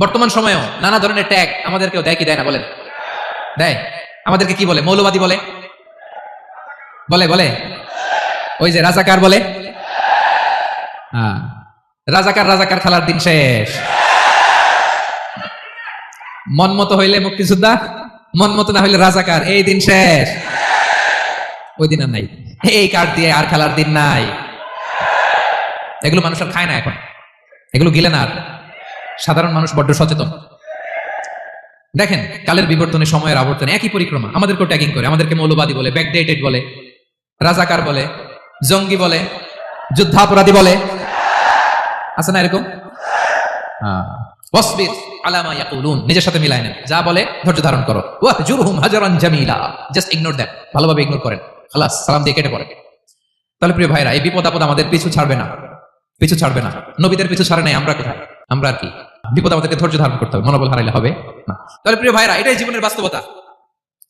বর্তমান সময়েও নানা ধরনের ট্যাগ আমাদেরকেও দেয় কি দেয় না বলেন? দেয়। আমাদেরকে কি বলে? মৌলবাদী বলে, বলে বলে ওই যে রাজাকার বলে। হ্যাঁ, রাজাকার রাজাকার খেলার দিন শেষ। মন মতো হইলে মুক্তিযোদ্ধা, মন মতো না হইলে রাজাকার, এই দিন শেষ। ওই দিন আর নাই, এই কার্ড দিয়ে আর খেলার দিন নাই। এগুলো মানুষ আর খায় না এখন, এগুলো গিলে না আর। সাধারণ মানুষ বড্ড সচেতন। দেখেন কালের বিবর্তনে, সময়ের আবর্তনে একই পরিক্রমা। আমাদেরকেও ট্যাগিং করে, আমাদেরকে মৌলবাদী বলে, ব্যাকডেটেড বলে, রাজাকার বলে, জঙ্গি বলে, যুদ্ধাপরাধী বলে। আছে না এরকম? ওয়াসবির আলা মা ইয়াকুলুন, নিজের সাথে মিলায় নেন, যা বলে ধৈর্য ধারণ করো। ওয়াহজুরহুম হাজরান জামিলা, জাস্ট ইগনোর দ্যাম, ভালোভাবে ইগনোর করেন, খালাস, সালাম দিয়ে কেটে পড়েন। তাহলে প্রিয় ভাইরা, এই বিপদ আপদ আমাদের পিছু ছাড়বে না, পিছু ছাড়বে না। নবীদের পিছু ছাড়ে নাই, আমরা কোথায়? আমরা আর কি? বিপদ আমাদেরকে ধৈর্য ধারণ করতে হবে, মনোবল হারাইলে হবে না। তাহলে প্রিয় ভাইরা, এটাই জীবনের বাস্তবতা।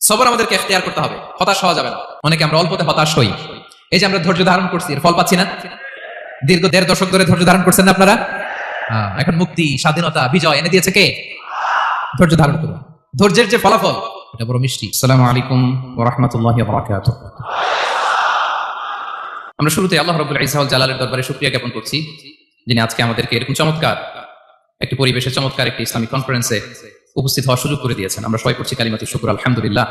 সবর আমাদেরকে ইখতিয়ার করতে হবে, হতাশ হওয়া যাবে না। অনেকে আমরা অল্পতে হতাশ হই। এই যে আমরা ধৈর্য ধারণ করছি, এর ফল পাচ্ছি না? দীর্ঘ 1.5 দশক ধরে ধৈর্য ধারণ করছেন না আপনারা? এখন মুক্তি, স্বাধীনতা, বিজয় এনে দিয়েছে কে? ধৈর্য ধারণ করুন। ধৈর্যের যে ফলাফল, এটা বড় মিষ্টি। আসসালামু আলাইকুম ওয়া রাহমাতুল্লাহি ওয়া বারাকাতুহু। আমরা শুরুতে আল্লাহ রাব্বুল ইজ্জা ওয়াল জালালের দরবারে শুকরিয়া জ্ঞাপন করছি, যিনি আজকে আমাদেরকে এরকম চমৎকার একটি পরিবেশে, চমৎকার একটি ইসলামিক কনফারেন্সে উপস্থিত হওয়ার সুযোগ করে দিয়েছেন। আমরা সবাই করছি কালিমাতুশ শুকর, আলহামদুলিল্লাহ।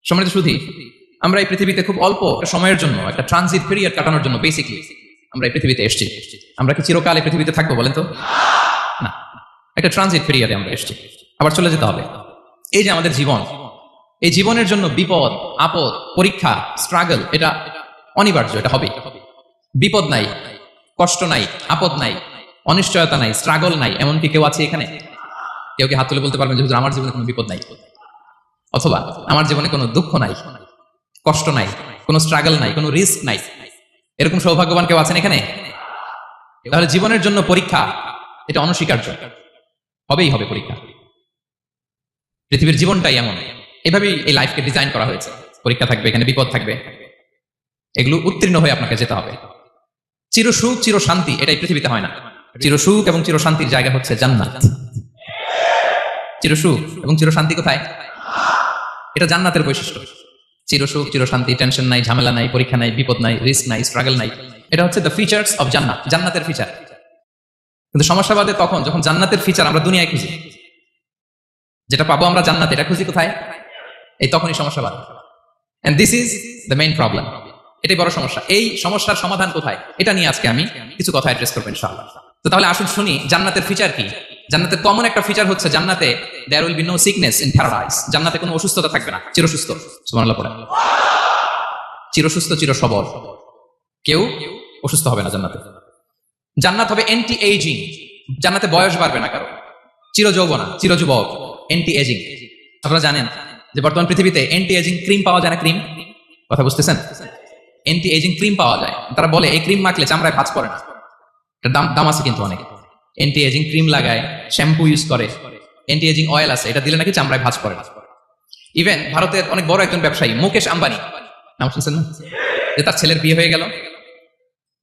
সম্মানিত সুধী, আমরা এই পৃথিবীতে খুব অল্প একটা সময়ের জন্য, একটা ট্রানজিট পিরিয়ড কাটানোর জন্য বেসিকলি আমরা এই পৃথিবীতে এসেছি। আমরা কি চিরকাল এই পৃথিবীতে থাকবো বলেন তো? না, একটা ট্রানজিট পিরিয়ডে আমরা এসেছি, আবার চলে যেতে হবে। এই যে আমাদের জীবন, এই জীবনের জন্য বিপদ আপদ, পরীক্ষা, স্ট্রাগল, এটা অনিবার্য, এটা হবেই। বিপদ নাই, কষ্ট নাই, আপদ নাই, অনিশ্চয়তা নাই, স্ট্রাগল নাই, এমনকি কেউ আছে এখানে? কেউ কি হাত তুলে বলতে পারবেন যে হুজুর আমার জীবনে কোনো বিপদ নাই, অথবা আমার জীবনে কোনো দুঃখ নাই, কষ্ট নাই, কোনো স্ট্রাগল নাই, কোনো রিস্ক নাই? এরকম সৌভাগ্যবান কেউ আছেন এখানে? তাহলে জীবনের জন্য পরীক্ষা, এটা অনস্বীকার্য, হবেই হবে পরীক্ষা। পৃথিবীর জীবনটাই এমন, এভাবেই এই লাইফকে ডিজাইন করা হয়েছে। পরীক্ষা থাকবে, এখানে বিপদ থাকবে, এগুলো উত্তীর্ণ হয়ে আপনাকে যেতে হবে। চির সুখ, চির শান্তি, এটাই পৃথিবীতে হয় না। চির সুখ এবং চির শান্তির জায়গা হচ্ছে জান্নাত। চির সুখ এবং চির শান্তি কোথায়? এটা জান্নাতের বৈশিষ্ট্য। চির সুখ, চির শান্তি, টেনশন নাই, ঝামেলা নাই, পরীক্ষা নাই, বিপদ নাই, রিস্ক নাই, স্ট্রাগল নাই, এটা হচ্ছে দ্য ফিচার্স অফ জান্নাত, জান্নাতের ফিচার। কিন্তু সমস্যা বাদে তখন যখন জান্নাতের ফিচার আমরা দুনিয়ায় খুঁজি, যেটা পাবো আমরা জান্নাতে, এটা খুঁজি কোথায়? এই তখনই সমস্যা বাদে। And this is the main problem. এটাই বড় সমস্যা। এই সমস্যার সমাধান কোথায়, এটা নিয়ে আজকে আমি কিছু কথা অ্যাড্রেস করবো ইনশাআল্লাহ। তো তাহলে আসুন শুনি জান্নাতের ফিচার কি। জান্নাতের কমন একটা ফিচার হচ্ছে জান্নাতে there will be no sickness in paradise. জান্নাতে কোনো অসুস্থতা থাকবে না, চিরসুস্থ। সুবহানাল্লাহ পড়েন। চিরসুস্থ, চির সবল, কেউ অসুস্থ হবে না জান্নাতে। জান্নাত হবে অ্যান্টি এজিং, জান্নাতে বয়স বাড়বে না কারো। চির যৌবনা, চির যুবক, অ্যান্টি এজিং। আপনারা জানেন যে বর্তমান পৃথিবীতে অ্যান্টি এজিং ক্রিম পাওয়া যায় না? ক্রিম, কথা বুঝতেছেন? অ্যান্টি এজিং ক্রিম পাওয়া যায়। তারা বলে এই ক্রিম মাখলে চামড়ায় ভাঁজ পড়ে না। এটার দাম আছে কিন্তু অনেক। অ্যান্টি এজিং ক্রিম লাগায়, শ্যাম্পু ইউজ করে, অ্যান্টি এজিং অয়েল আছে, এটা দিলে নাকি চামড়ায় ভাঁজ পড়ে না। ইভেন ভারতের অনেক বড় একজন ব্যবসায়ী মুকেশ আম্বানি, নাম শুনছেন না? যে তার ছেলের বিয়ে হয়ে গেল।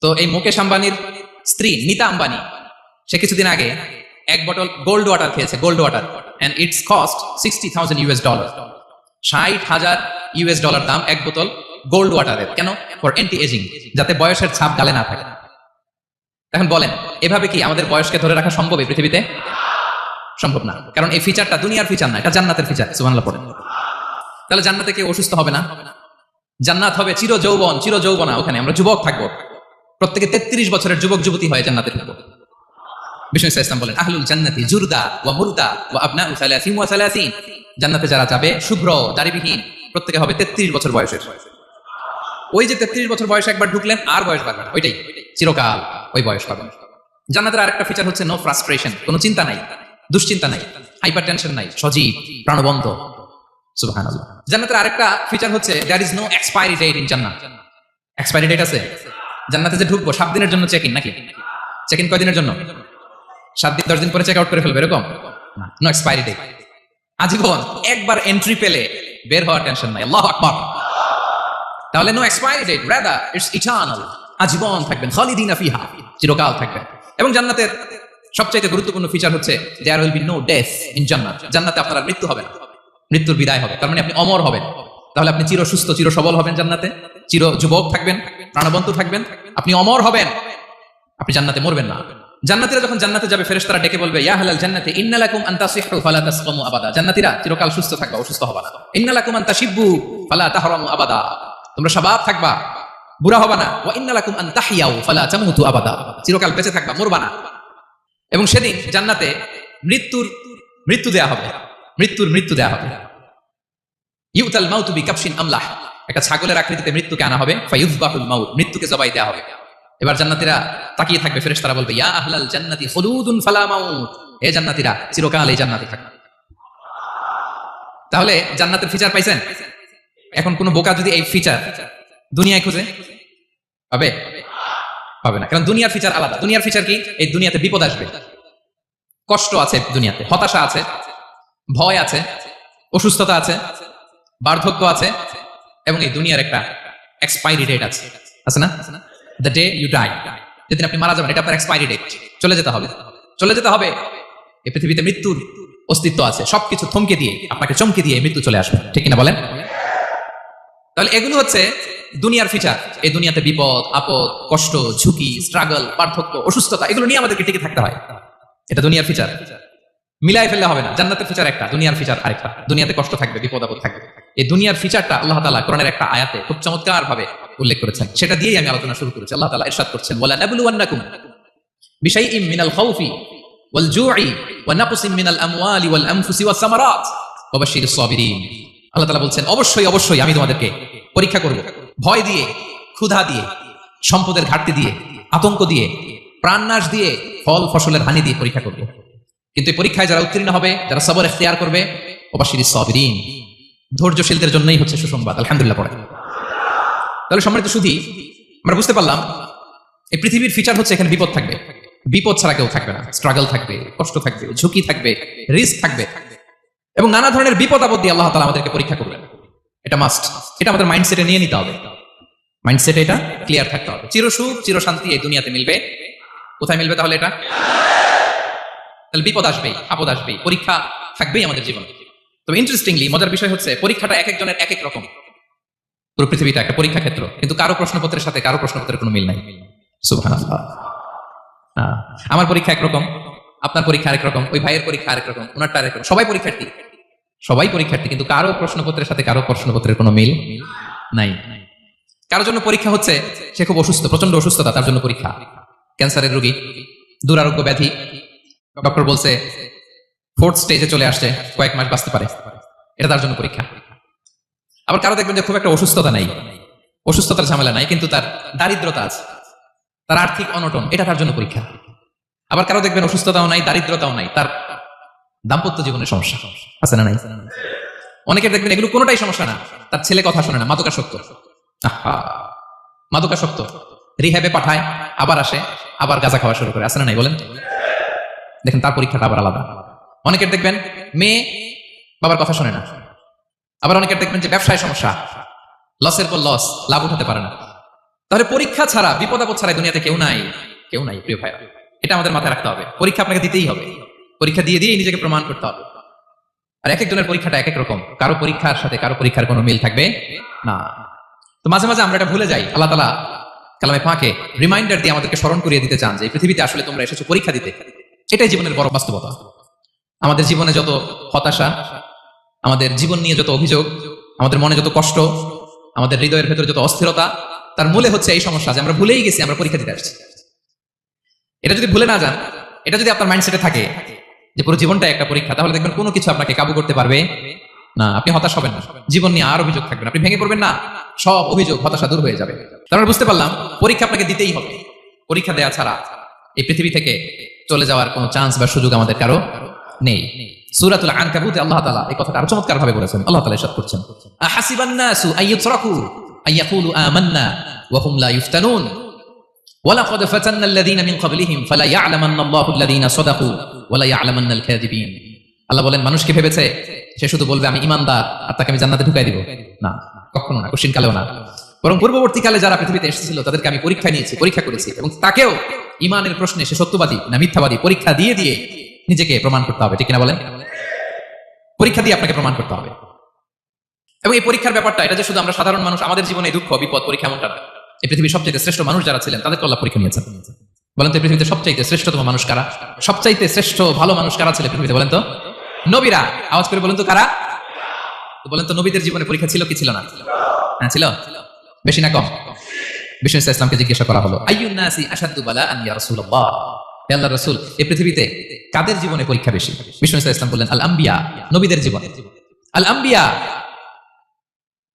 তো এই মুকেশ আম্বানির স্ত্রী নীতা আম্বানি, সে কিছুদিন আগে 1 বটল গোল্ড ওয়াটার খেয়েছে, gold water, and it's cost $60,000। $60,000 দাম 1 বোতল গোল্ড ওয়াটারের। কেন? ফর অ্যান্টি এজিং, যাতে বয়সের ছাপ গালে না থাকে। এখন বলেন, এভাবে কি আমাদের বয়সকে ধরে রাখা সম্ভব এই পৃথিবীতে? সম্ভব না, কারণ এই ফিচারটা দুনিয়ার ফিচার না, এটা জান্নাতের ফিচার। সুবহানাল্লাহ পড়েন। তাহলে জান্নাতে কেউ অসুস্থ হবে না। জান্নাত হবে চির যৌবন, চির যৌবনা। ওখানে আমরা যুবক থাকবো, প্রত্যেকে 33 বছরের যুবক যুবতী হয়ে জান্নাতে থাকবো। বিষ্ণু ইসলাম বলেন, আহলুল জান্নাতি জুরদা ওয়া মুরদা ওয়া আবনাউ 30 ওয়া 30। জান্নাতে যারা যাবে শুভ্র দাড়িবিহীন, প্রত্যেকে হবে 33 বছর বয়সের। ওই যে 33 বছর বয়সে একবার ঢুকলেন, আর বয়স বাড়বে না, ওইটাই চিরকাল ওই বয়স পাবেন। জান্নাতের আরেকটা ফিচার হচ্ছে নো ফ্রাস্ট্রেশন, কোনো চিন্তা নাই, দুশ্চিন্তা নাই, হাইপার টেনশন নাই, সজীব, প্রাণবন্ত। সুবহানাল্লাহ। জান্নাতের আরেকটা ফিচার হচ্ছে there is no expiry date in জান্নাত। এক্সপায়ারি ডেট আছে? জান্নাতে যে ঢুকবো 7 দিনের জন্য চেক ইন, নাকি? চেক ইন কয়দিনের জন্য? 7 দিন 10 দিন পরে চেক আউট করে ফেলবে, এরকম না, নো এক্সপায়ারি ডেট। আজীবন একবার এন্ট্রি পেলে বের হওয়ার টেনশন নাই। আল্লাহু আকবার। তাহলে no expiry date, rather it's eternal. আজীবন থাকবেন, খালিদিনা ফিহা, চিরকাল থাকবেন। এবং জান্নাতের সবচাইতে গুরুত্বপূর্ণ ফিচার হচ্ছে there will be no death in জান্নাত। জান্নাতে আপনার আর মৃত্যু হবে না, মৃত্যুর বিদায় হবে। তার মানে আপনি অমর হবেন। তাহলে আপনি চির সুস্থ, চির সবল হবেন জান্নাতে, চির যুবক থাকবেন, প্রাণবন্ত থাকবেন, আপনি অমর হবেন, আপনি জান্নাতে মরবেন না। জান্নাতীরা যখন জান্নাতে যাবে, ফেরেশতারা ডেকে বলবে, ইয়া আহলাল জান্নাতি ইন্না লাকুম আন তাসিহু ফালা তাসকামু আবাদা। জান্নাতীরা চিরকাল সুস্থ থাকবা, অসুস্থ হবা না। ইন্না লাকুম আন তাশিব্বু ফালা তাহরামু আবাদা। তোমরা শাবাব থাকবা, বুড়া হবা না। ওয়া ইন্না লাকুম আন তাহিয়াউ ফালা তামুতু আবাদা। চিরকাল বেঁচে থাকবা, মরবা না। এবং সেদিন জান্নাতে মৃত্যু দেয়া হবে, মৃত্যু দেয়া হবে। ইউতাল মাউতু বিকাবশিন আমলাহ। একটা ছাগলের আকৃতিতে মৃত্যুকে আনা হবে। ফায়ুযবাহুল মাউত, মৃত্যুকে জবাই দেয়া হবে। এবার জান্নাতীরা তাকিয়ে থাকবে, ফেরেশতারা বলবে, ইয়া আহলাল জান্নাতি খুলুদুন ফালা মাউত। হে জান্নাতীরা, চিরকাল এই জান্নাতে থাকবে। তাহলে জান্নাতের ফিচার পাইছেন? এখন কোন বোকা যদি এই ফিচার দুনিয়ায় খুঁজে পাবে? পাবে না, কারণ দুনিয়ার ফিচার আলাদা। দুনিয়ার ফিচার কি? এই দুনিয়াতে বিপদ আসবে, কষ্ট আছে দুনিয়াতে, হতাশা আছে, ভয় আছে, অসুস্থতা আছে, বার্ধক্য আছে, এবং এই দুনিয়ার একটা এক্সপায়ারি ডেট আছে, আছে না? দ্য ডে ইউ ডাই, যেদিন আপনি মারা যাবেন, এটা আপনার এক্সপায়ারি ডেট। চলে যেতে হবে, চলে যেতে হবে। এই পৃথিবীতে মৃত্যুর অস্তিত্ব আছে। সবকিছু থমকে দিয়ে, আপনাকে চমকে দিয়ে মৃত্যু চলে আসবে, ঠিক কিনা বলেন? তাহলে এগুলো হচ্ছে দুনিয়ার ফিচার। এই দুনিয়াতে বিপদ, আপদ, কষ্ট, ঝুঁকি, স্ট্রাগল, পার্থক্য, অসুস্থতা, এগুলো নিয়ে আমাদেরকে টিকে থাকতে হয়। এটা দুনিয়ার ফিচার, মিলাই ফেললে হবে না। জান্নাতের ফিচার একটা, দুনিয়ার ফিচার আরেকটা। দুনিয়াতে কষ্ট থাকবে, বিপদ আপদ থাকবে। এই দুনিয়ার ফিচারটা আল্লাহ তাআলা কোরআনের একটা আয়াতে খুব চমৎকার ভাবে উল্লেখ করেছেন। সেটা দিয়েই আমি আলোচনা শুরু করেছি। আল্লাহ তাআলা ইরশাদ করছেন, ওয়ালা নাবলুওয়ান্নাকুম বিশাইইম মিনাল খাউফি ওয়াল জু'i ওয়া নাকসিম মিনাল আমওয়ালি ওয়াল আনফুসি ওয়াস সামারাত ওয়া বাশশিরিস সাবিরিন। আল্লাহ তাআলা বলছেন, অবশ্যই অবশ্যই আমি তোমাদেরকে পরীক্ষা করব, ভয় দিয়ে, ক্ষুধা দিয়ে, সম্পদের ঘাটতি দিয়ে, আতঙ্ক দিয়ে, প্রাণনাশ দিয়ে, ফল ফসলের হানি দিয়ে পরীক্ষা করব। কিন্তু এই পরীক্ষায় যারা উত্তীর্ণ হবে, যারা সবর ইখতিয়ার করবে, ওয়া বাশশিরিস সাবিরিন, ধৈর্যশীলদের জন্যই হচ্ছে সুসংবাদ। আলহামদুলিল্লাহ পড়ে। তাহলে সম্মানিত সুধী, আমরা বুঝতে পারলাম এই পৃথিবীর ফিচার হচ্ছে এখানে বিপদ থাকবে, বিপদ ছাড়া কেউ থাকবে না। স্ট্রাগল থাকবে, কষ্ট থাকবে, ঝুঁকি থাকবে, রিস্ক থাকবে, এবং নানা ধরনের বিপদ আপদ দিয়ে আল্লাহ তাআলা আমাদেরকে পরীক্ষা করবেন। এটা মাস্ট, এটা আমাদের মাইন্ডসেটে নিয়ে নিতে হবে। মাইন্ডসেটে এটা ক্লিয়ার থাকতে হবে। চিরসুখ, চিরশান্তি এই দুনিয়াতে মিলবে। কোথায় মিলবে তাহলে এটা? তাহলে বিপদ আসবেই, আপদ আসবেই, পরীক্ষা থাকবেই আমাদের জীবনে। তবে ইন্টারেস্টিংলি মজার বিষয় হচ্ছে, পরীক্ষাটা এক একজনের এক এক রকম। পুরো পৃথিবীটা একটা পরীক্ষা ক্ষেত্র, কিন্তু কারো প্রশ্নপত্রের সাথে কারো প্রশ্নপত্রের কোনো মিল নাই। সুবহানাল্লাহ। আমার পরীক্ষা একরকম, আপনার পরীক্ষা আরেক রকম, ওই ভাইয়ের পরীক্ষা আরেক রকম, ওনারটা আরেক রকম। সবাই পরীক্ষার্থী, সবাই পরীক্ষার্থী, কিন্তু কারো প্রশ্নপত্রের সাথে কারো প্রশ্নপত্রের কোনো মিল নাই। কারোর জন্য পরীক্ষা হচ্ছে সে খুব অসুস্থ, প্রচন্ড অসুস্থতা, তার জন্য পরীক্ষা। ক্যান্সারের রোগী, দুরারোগ্য ব্যাধি, ডক্টর বলছে 4th স্টেজে চলে আসছে, কয়েক মাস বাঁচতে পারে, এটা তার জন্য পরীক্ষা। আবার কারো দেখবেন যে খুব একটা অসুস্থতা নাই, অসুস্থতার ঝামেলা নাই, কিন্তু তার দারিদ্রতা আছে, তার আর্থিক অনটন, এটা তার জন্য পরীক্ষা। আবার কারো দেখবেন অসুস্থতাও নাই, দারিদ্রতাও নাই, তার দাম্পত্য জীবনের সমস্যা আছে না নাই? অনেকের দেখবেন এগুলো কোনোটাই সমস্যা না, তার ছেলে কথা শোনে না, মাদকাসক্ত। মাদকাসক্ত, রিহ্যাবে পাঠায়, আবার আসে, আবার গাঁজা খাওয়া শুরু করে, আছে না নাই বলেন? দেখেন তার পরীক্ষাটা আবার আলাদা। অনেকের দেখবেন মেয়ে বাবার কথা শোনে না। আবার অনেকের দেখবেন যে ব্যবসায় সমস্যা, লসের পর লস, লাভ উঠাতে পারে না। তাহলে পরীক্ষা ছাড়া, বিপদ আপদ ছাড়া দুনিয়াতে কেউ নাই, কেউ নাই প্রিয় ভাইরা। এটা আমাদের মাথায় রাখতে হবে। পরীক্ষা আপনাকে দিতেই হবে, পরীক্ষা দিয়ে দিয়ে নিজেকে প্রমাণ করতে হবে। আর এক একজনের পরীক্ষাটা এক এক রকম, কারো পরীক্ষার সাথে কারো পরীক্ষার কোনো মিল থাকবে না। তো মাঝে মাঝে আমরা এটা ভুলে যাই। আল্লাহ তাআলা কালামে পাকে রিমাইন্ডার দিয়ে আমাদেরকে স্মরণ করিয়ে দিতে চান যে এই পৃথিবীতে আসলে তোমরা এসেছো পরীক্ষা দিতে। এটাই জীবনের বড় বাস্তবতা। আমাদের জীবনে যত হতাশা, আমাদের জীবন নিয়ে যত অভিযোগ, আমাদের মনে যত কষ্ট, আমাদের হৃদয়ের ভেতরে যত অস্থিরতা, তার মূলে হচ্ছে এই সমস্যা যে আমরা ভুলেই গেছি আমরা পরীক্ষা দিতে আসছি। এটা যদি ভুলে না যান, এটা যদি আপনার মাইন্ডসেটে থাকে যে পুরো জীবনটা একটা পরীক্ষা, তাহলে দেখবেন কোনো কিছু আপনাকে কাবু করতে পারবে না। আপনি হতাশ হবেন না, জীবন নিয়ে আর অভিযোগ থাকবে না, আপনি ভেঙে পড়বেন না, সব অভিযোগ হতাশা দূর হয়ে যাবে। তারপর বুঝতে পারলাম পরীক্ষা আপনাকে দিতেই হবে। পরীক্ষা দেওয়া ছাড়া এই পৃথিবী থেকে চলে যাওয়ার কোনো চান্স বা সুযোগ আমাদের কারো নেই। সূরাতুল আনকাবুতে আল্লাহ তাআলা এই কথাটা আরো চমৎকার ভাবে বলেছেন। আল্লাহ তাআলা ইরশাদ করছেন, আহাসিবান নাসু আইয়ুতরাকু আইয়াকুলু আমান্না ওয়া হুম লা ইফতানুন ওয়ালাকাদ ফাতান্না আল্লাযীনা মিন ক্বাবলিহিম ফালা ইয়া'লামান্না আল্লাহু আল্লাযীনা সাদাকু ওয়া লা ইয়া'লামান্নাল কাযিবিন। আল্লাহ বলেন, মানুষ কি ভেবেছে সে শুধু বলবে আমি ঈমানদার আর তাকে আমি জান্নাতে ঢুকাই দিব? না, কখনো না, কোশ্চিন কালেও না। বরং পূর্ববর্তীকালে যারা পৃথিবীতে এসেছিল তাদেরকে আমি পরীক্ষা নিয়েছি, পরীক্ষা করেছি, এবং তাকেও ইমানের প্রশ্নে সে সত্যবাদী না মিথ্যাবাদী পরীক্ষা দিয়ে দিয়ে নিজেকে প্রমাণ করতে হবে, ঠিক কিনা বলেন? পরীক্ষা দিয়ে আপনাকে প্রমাণ করতে হবে। এবং এই পরীক্ষার ব্যাপারটা এটা যে শুধু আমরা সাধারণ মানুষ আমাদের জীবনে দুঃখ বিপদ পরীক্ষা এমনটা না। এই পৃথিবীর সবচেয়ে শ্রেষ্ঠ মানুষ যারা ছিলেন তাদেরকে আল্লাহ পরীক্ষা নিয়েছেন। বলেন তো পৃথিবীতে সবচাইতে শ্রেষ্ঠতম মানুষ কারা? সবচাইতে শ্রেষ্ঠ ভালো মানুষ কারা ছিলেন পৃথিবীতে? বলেন তো নবীরা। আওয়াজ করে বলেন তো কারা? বলেন তো নবীদের জীবনে পরীক্ষা ছিল কি ছিল না? হ্যাঁ ছিল। বেশি না কম? বিষ্ণু ইসলামকে জিজ্ঞাসা করা হলো, আইয়ুন নাসি আশাদ্দু বালাআন ইয়া রাসূলুল্লাহ, হে আল্লাহর রাসূল এই পৃথিবীতে কাদের জীবনে পরীক্ষা বেশি? বিষ্ণু ইসলাম বললেন, আল আম্বিয়া, নবীদের জীবনে। আল আম্বিয়া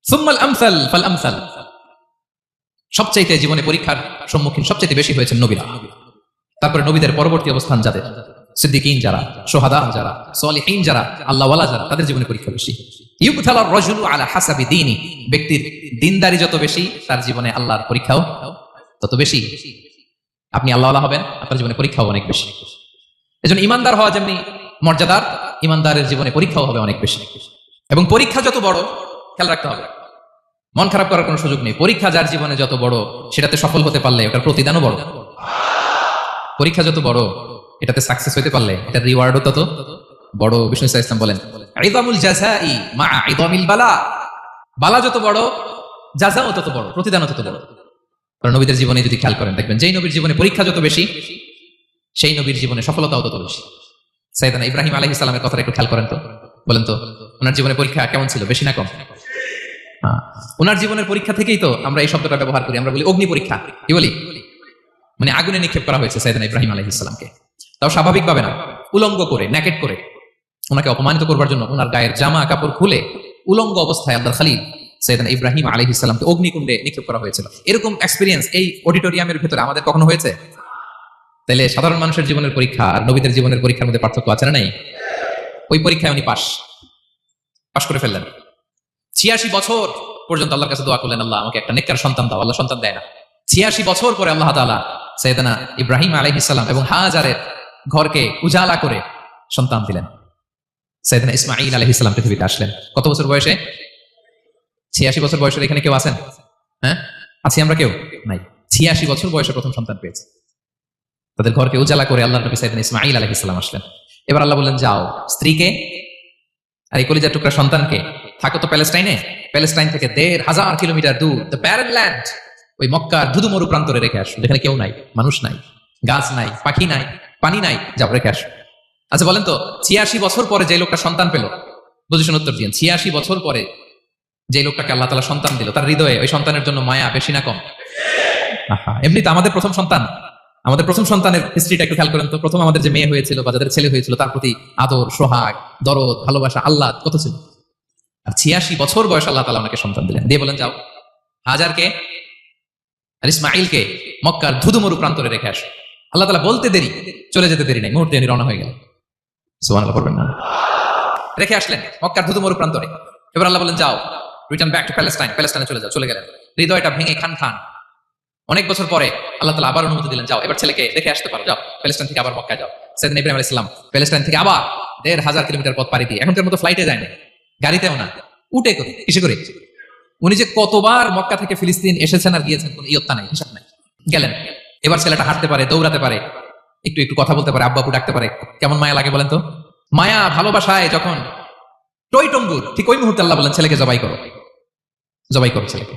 সুম্মাল আমসাল ফাল আমসাল, সবচাইতে জীবনে পরীক্ষার সম্মুখীন সবচাইতে বেশি হয়েছেন নবীরা। তারপরে নবীদের পরবর্তী অবস্থান যাদের, সিদ্দিকিন যারা, সোহাদা যারা, সলিহিন যারা, আল্লাহওয়ালা যারা, তাদের জীবনে পরীক্ষা বেশি। ইউবতালার রাজুলু আলা হাসাবি দীনি, ব্যক্তির দিনদারি যত বেশি তার জীবনে আল্লাহর পরীক্ষাও তত বেশি। আপনি আল্লাহওয়ালা হবেন, আপনার জীবনে পরীক্ষাও অনেক বেশি। এজন্য ইমানদার হওয়া যেমনি মর্যাদার, ইমানদারের জীবনে পরীক্ষাও হবে অনেক বেশি। এবং পরীক্ষা যত বড়, খেয়াল রাখতে হবে, মন খারাপ করার কোনো সুযোগ নেই। পরীক্ষা যার জীবনে যত বড়, সেটাতে সফল হতে পারলে ওটার প্রতিদানও বড়। পরীক্ষা যত বড়, এটাতে সাকসেস হতে পারলে এটার রিওয়ার্ডও তত বড়। বিষ্ণু ইসলাম বলেন, ইযামুল জাযাই মা ইযামিল বালা, বালা যত বড় জাযাও তত বড়, প্রতিদানও তত বড়। কারণ নবীদের জীবনে যদি খেয়াল করেন দেখবেন, যেই নবীর জীবনে পরীক্ষা যত বেশি সেই নবীর জীবনে সফলতাও তত বেশি। সাইয়েদনা ইব্রাহিম আলাইহিস সালামের কথাটা একটু খেয়াল করেন তো, বলেন তো ওনার জীবনে পরীক্ষা কেমন ছিল, বেশি না কম? ওনার জীবনের পরীক্ষা থেকেই তো আমরা এই শব্দটা ব্যবহার করি, আমরা বলি অগ্নি পরীক্ষা। কি বলি? মানে আগুনে নিক্ষেপ করা হয়েছে সাইয়েদনা ইব্রাহিম আলাইহিস সালামকে, তাও স্বাভাবিকভাবে না, উলঙ্গ করে, নেকেট করে। ওনাকে অপমানিত করবার জন্য ওনার গায়ের জামা কাপড় খুলে উলঙ্গ অবস্থায় আল্লাহর খলিল সাইয়েদনা ইব্রাহিম আলাইহিস সালামকে অগ্নিকুণ্ডে নিক্ষেপ করা হয়েছিল। এরকম এক্সপেরিয়েন্স এই অডিটোরিয়ামের ভেতরে আমাদের কখনো হয়েছে? তাহলে সাধারণ মানুষের জীবনের পরীক্ষা আর নবীদের জীবনের পরীক্ষার মধ্যে পার্থক্য আছে না? নাই? ওই পরীক্ষায় উনি পাশ করে ফেললেন। 86 বছর পর্যন্ত আল্লাহর কাছে দোয়া করলেন, আল্লাহ আমাকে একটা নেককার সন্তান দাও। আল্লাহ সন্তান দেয় না। 86 বছর পরে আল্লাহ তাআলা সাইয়েদনা ইব্রাহিম আলাইহিস সালাম এবং হাজারের ঘরকে উজালা করে সন্তান দিলেন। সাইয়েদনা ইসমাঈল আলাইহিস সালাম পৃথিবীতে আসলেন কত বছর বয়সে? 86 বছর বয়সের এখানে কেউ আছেন? হ্যাঁ, আছি আমরা? কেউ নাই। 86 বছর বয়সে প্রথম সন্তান পেয়েছে। তাদের ঘরকে উজালা করে আল্লাহর নবী সাইয়েদনা ইসমাঈল আলাইহিস সালাম আসলেন। এবার আল্লাহ বললেন, যাও স্ত্রীকে আর এই কলিজার টুকরা সন্তানকে, থাকো তো প্যালেস্টাইনে, প্যালেস্টাইন থেকে 1,500 কিলোমিটার দূর দ্য প্যারেন্ট ল্যান্ড, ওই মক্কার ধুধু মরু প্রান্তরে রেখে আসো, যেখানে কেউ নাই, মানুষ নাই, গাছ নাই, পাখি নাই, পানি নাই, যাও রেখে আসো। আচ্ছা বলেন তো 86 বছর পরে যে লোকটা সন্তান পেল, বুঝেছেন উত্তর দিন, 86 বছর পরে যে লোকটাকে আল্লাহ তাআলা সন্তান দিল, তার হৃদয়ে ওই সন্তানের জন্য মায়া বেশি না কম? এমনি তো আমাদের প্রথম সন্তানের হিস্ট্রিটা একটু খেয়াল করেন তো। প্রথম আমাদের যে মেয়ে হয়েছিল বা যাদের ছেলে হয়েছিল, তার প্রতি আদর, সোহাগ, দরদ, ভালোবাসা, আল্লাহ কত ছিল। আর 86 বছর বয়স আল্লাহ তাআলা ওনাকে সন্তান দিলেন, দিয়ে বলেন যাও হাজারকে আর ইসমাঈলকে মক্কার ধুধুমরু প্রান্তরে রেখে আসো। আল্লাহ তাআলা বলতে দেরি, চলে যেতে দেরি নাই, মুহূর্তে রওনা হয়ে গেল। সুবহানাল্লাহ পড়বেন না? রেখে আসলেন মক্কার ধুধুমরু প্রান্তরে। এবার আল্লাহ বলেন, যাও রিটার্ন ব্যাক টু প্যালেস্টাইন, প্যালেস্টাইনে চলে যাও। চলে গেলেন, হৃদয়টা ভেঙে খান। অনেক বছর পরে আল্লাহ তাআলা আবার অনুমতি দিলেন, যাও এবার ছেলেকে রেখে আসতে পারো, যাও প্যালেস্টাইন থেকে আবার মক্কায় যাও। সাইয়েদনা ইব্রাহিম আলাইহিস সালাম প্যালেস্টাইন থেকে আবার 1,500 কিলোমিটার পথ পাড়ি দিয়ে, এখনকার মতো ফ্লাইটে যায় না, গাড়িতেও না, উটে করে, কিসে করে। উনি যে কতবার মক্কা থেকে ফিলিস্তিন এসেছেন আর গিয়েছেন কোনো ইয়ত্তা নাই, হিসাব নাই। গেলেন, এবার ছেলেটা হাঁটতে পারে, দৌড়াতে পারে, একটু একটু কথা বলতে পারে, আব্বু আব্বু ডাকতে পারে। কেমন মায়া লাগে বলেন তো? মায়া ভালোবাসায় যখন টইটম্বুর, ঠিক ওই মুহূর্তে আল্লাহ বলেন ছেলেকে জবাই করো ছেলেকে।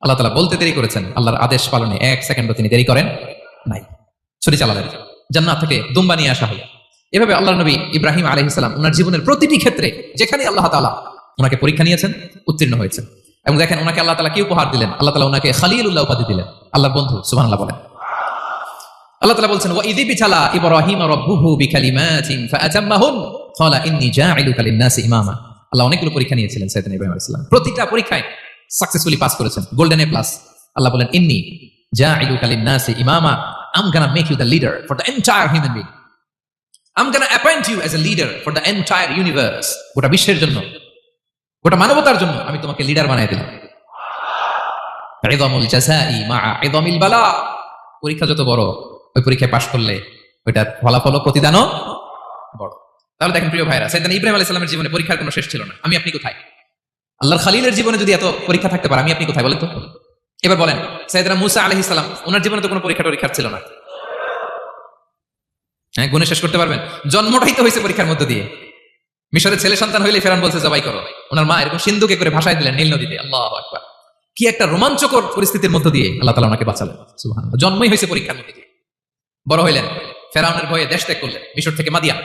আল্লাহ তাআলা বলতে দেরি করেছেন, আল্লাহর আদেশ পালনে 1 সেকেন্ডও তিনি দেরি করেন নাই, ছুরি চালালেন, জান্নাত থেকে দুম্বা নিয়ে আসা হলো। এভাবে আল্লাহর নবী ইব্রাহিম আলাইহিস সালাম ওনার জীবনের প্রতিটি ক্ষেত্রে যেখানে আল্লাহ তাআলা ওনাকে পরীক্ষা নিয়েছেন, উত্তীর্ণ হয়েছেন। এবং দেখেন ওনাকে আল্লাহ তাআলা কি উপহার দিলেন, আল্লাহ তাআলা ওনাকে খলিলুল্লাহ উপাধি দিলেন, আল্লাহর বন্ধু। সুবহানাল্লাহ বলেন। আল্লাহ তাআলা বলছেন, ওয়া ইযি বিতালা ইব্রাহিম রাব্বুহু বিকালিমাতিন ফাআতাম্মাহুন ক্বালা ইন্নী জাঈলুকা লিন-নাসি ইমামা। আল্লাহ অনেকগুলো পরীক্ষা নিয়েছিলেন সাইয়েদনা ইব্রাহিম আলাইহিস সালাম, প্রতিটা পরীক্ষায় সাকসেসফুলি পাস করেছেন, গোল্ডেন এ প্লাস। আল্লাহ বলেন, ইন্নী জাঈলুকা লিন-নাসি ইমামা, I'm gonna make you the leader for the entire human being. I'm gonna appoint you as a leader for the entire universe. গোটা বিশ্বের জন্য, গোটা মানবতার জন্য আমি তোমাকে লিডার বানাই দিলাম। ইযামুল জাযাই মা ইযামিল বালা, পরীক্ষা যত বড়, ওই পরীক্ষায় পাশ করলে ওইটার ফলাফল প্রতিদানও বড়। তাহলে দেখেন প্রিয় ভাইরা, সাইয়েদনা ইব্রাহিম আলাইহিস সালামের জীবনে পরীক্ষার কোনো শেষ ছিল না। আমি আপনি কোথায়? আল্লাহর খলিলের জীবনে যদি এত পরীক্ষা থাকতে পারে, আমি আপনি কোথায় বলেন তো? এবার বলেন সাইয়েদনা মূসা আলাইহিস সালাম, ওনার জীবনে তো কোনো পরীক্ষা ছিল না। হ্যাঁ, গুণে শেষ করতে পারবেন? জন্মটাই তো হয়েছে পরীক্ষার মধ্য দিয়ে। মিশরের ছেলে সন্তান হইলে ফেরাউন বলছে জবাই করো, ওনার মা এরকম সিন্ধুকে করে ভাসায় দিলেন নীল নদীতে। আল্লাহু আকবার! কি একটা রোমাঞ্চকর পরিস্থিতির মধ্য দিয়ে আল্লাহ তাআলা ওনাকে বাঁচালেন। সুবহানাল্লাহ। জন্মই হয়েছে পরীক্ষার মধ্যে দিয়ে। বড় হইলেন, ফেরাউনের ভয়ে দেশ ত্যাগ করলেন, মিশর থেকে মাদিয়ান।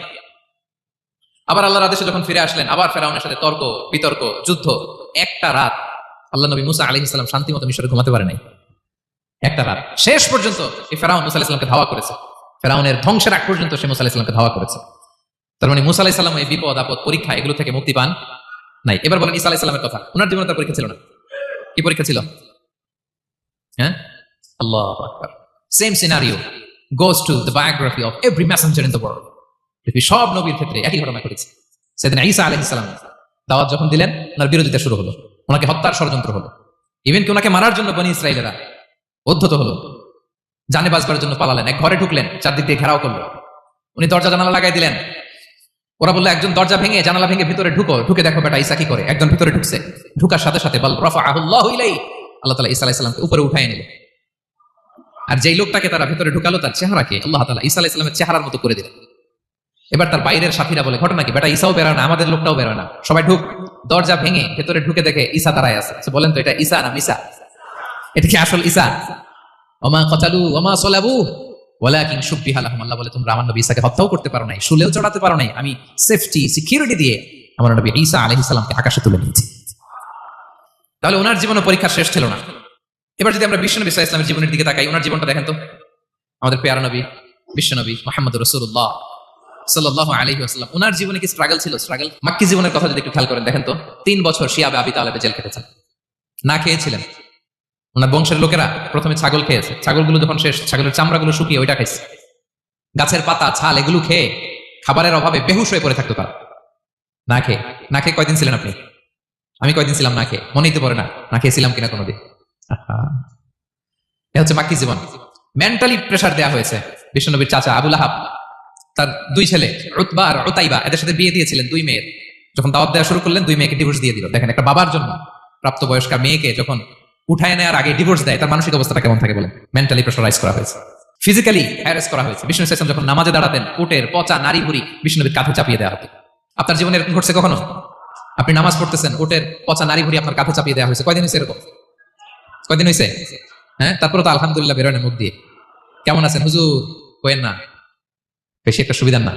আবার আল্লাহর আদেশে যখন ফিরে আসলেন, আবার ফেরাউনের সাথে তর্ক বিতর্ক, যুদ্ধ। একটা রাত আল্লাহ নবী মুসা আলাইহিস সালাম শান্তি মতো মিশরে ঘুমাতে পারে নাই। একটা রাত শেষ পর্যন্ত এই ফেরাউন মুসা আলাইহিস সালামকে ধাওয়া করেছে। ফেরাউনের ধ্বংসের আগ পর্যন্ত সে মুসা আলাইহিস সালামকে ধাওয়া করেছে। তার মানে মুসা আলাইহিস সালাম এই বিপদ আপদ পরীক্ষা এগুলো থেকে মুক্তি পান নাই। এবার বলেন ঈসা আলাইহিস সালামের কথা। ওনার জীবনে তার পরীক্ষা ছিল না? কি পরীক্ষা ছিল? হ্যাঁ, আল্লাহু আকবার। Same scenario goes to the biography of every messenger in the world. পৃথিবীর সব নবীর ক্ষেত্রে একই ঘটনা ঘটেছে। সেদিন ঈসা আলাইহিস সালাম দাওয়াত যখন দিলেন, ওনার বিরোধিতা শুরু হলো, ওনাকে হত্যার ষড়যন্ত্র হলো। ইভেন কি ওনাকে মারার জন্য বনী ইসরাইলেরা উদ্ধত হলো, জানে বাঁচবার জন্য পালালেন। এক ঘরে ঢুকলেন, চারদিক দিয়ে ঘেরাও করলো। উনি দরজা জানালা লাগাই দিলেন। ওরা বললো একজন দরজা ভেঙে জানালা ভেঙে ভিতরে ঢুকো, ঢুকে দেখো বেটা ঈসা কি করে। একজন ভিতরে ঢুকছে, ঢুকার সাথে সাথে বল রাফাআহুল্লাহু ইলাইহি, আল্লাহ তাআলা ঈসা আলাইহিস সালামকে উপরে উঠায় নিল। আর যেই লোকটাকে তারা ভিতরে ঢুকালো তার চেহারাকে আল্লাহ তাআলা ঈসা আলাইহিস সালামের চেহারার মতো করে দিলেন। এবার তার বাইরের সাথীরা বলে ঘটনা কি? বেটা ঈসাও বেরোয় না, আমাদের লোকটাও বেরোয় না। সবাই ঢুক। দরজা ভেঙে ভেতরে ঢুকে দেখে ঈসা দাঁড়ায় আছে। বলেন তো এটা ঈসা না মিসা? এটা কি আসল ঈসা? ওমা কতালু ওমা সলাবু ওয়ালাকিন শুব্বিহা লাহুম। আল্লাহ বলে তোমরা আমার নবী ঈসাকে হত্যাও করতে পারো নাই, শুলেও চড়াতে পারো নাই। আমি সেফটি সিকিউরিটি দিয়ে আমার নবী ঈসা আলাইহিস সালামকে আকাশে তুলে নিয়েছি। তাহলে ওনার জীবনে পরীক্ষা শেষ ছিল না। এবার যদি আমরা বিশ্বনবী সাল্লাল্লাহু আলাইহি ওয়াসাল্লামের জীবনের দিকে তাকাই, ওনার জীবনটা দেখেন তো। আমাদের পেয়ারা নবী বিশ্বনবী মুহাম্মদুর রাসূলুল্লাহ সাল্লাল্লাহু আলাইহি ওয়াসাল্লাম, ওনার জীবনে কি স্ট্রাগল ছিল? স্ট্রাগল। মাক্কি জীবনের কথা যদি একটু খেয়াল করেন দেখেন তো, 3 বছর শিয়াবে আবি তালেবে জেল কেটেছেন, না খেয়েছিলেন। ওনার বংশের লোকেরা প্রথমে ছাগল খেয়েছে, ছাগলগুলো যখন শেষ, ছাগলের চামড়াগুলো শুকিয়ে ওইটা খাইছে। গাছের পাতা ছাল এগুলো খেয়ে খাবারের অভাবে বেহুশ হয়ে পড়ে থাকতো তারা। না খেয়ে কয়দিন ছিলেন আপনি? আমি কয়দিন ছিলাম না খেয়ে? মনেই তো পড়ে না, না খেয়েছিলাম কিনা কোনোদিন। এ হচ্ছে মাক্কি জীবন। মেন্টালি প্রেসার দেয়া হয়েছে। বিশ্বনবীর চাচা আবু লাহাব, তার 2 ছেলে উতবা আর উতাইবা, এদের সাথে বিয়ে দিয়েছিলেন 2 মেয়ের। যখন দাওয়াত দেওয়া শুরু করলেন 2 মেয়েকে ডিভোর্স দিয়ে দিল। দেখেন, একটা বাবার জন্য প্রাপ্তবয়স্কা মেয়েকে যখন উঠায় নেওয়ার আগে ডিভোর্স দেয়, তার মানসিক অবস্থাটা কেমন থাকে বলেন? মেন্টালি প্রেসারাইজ করা হয়েছে, ফিজিক্যালি হ্যারাস করা হয়েছে। বিষ্ণু ইসলাম যখন নামাজে দাঁড়াতেন, উটের পচা নারী ভুড়ি বিষ্ণুনবীর কাঁধে চাপিয়ে দেওয়া হতো। আপনার জীবনে এরকম ঘটছে কখনো? আপনি নামাজ পড়তেছেন, উটের পচা নারী ভুড়ি আপনার কাঁধে চাপিয়ে দেওয়া হয়েছে। কয়দিন হয়েছে এরকম? কয়দিন হয়েছে? হ্যাঁ, তারপরে তো আলহামদুলিল্লাহ বেরোয় না মুখ দিয়ে। কেমন আছেন হুজুর? কোয়েন না, বেশি একটা সুবিধার না,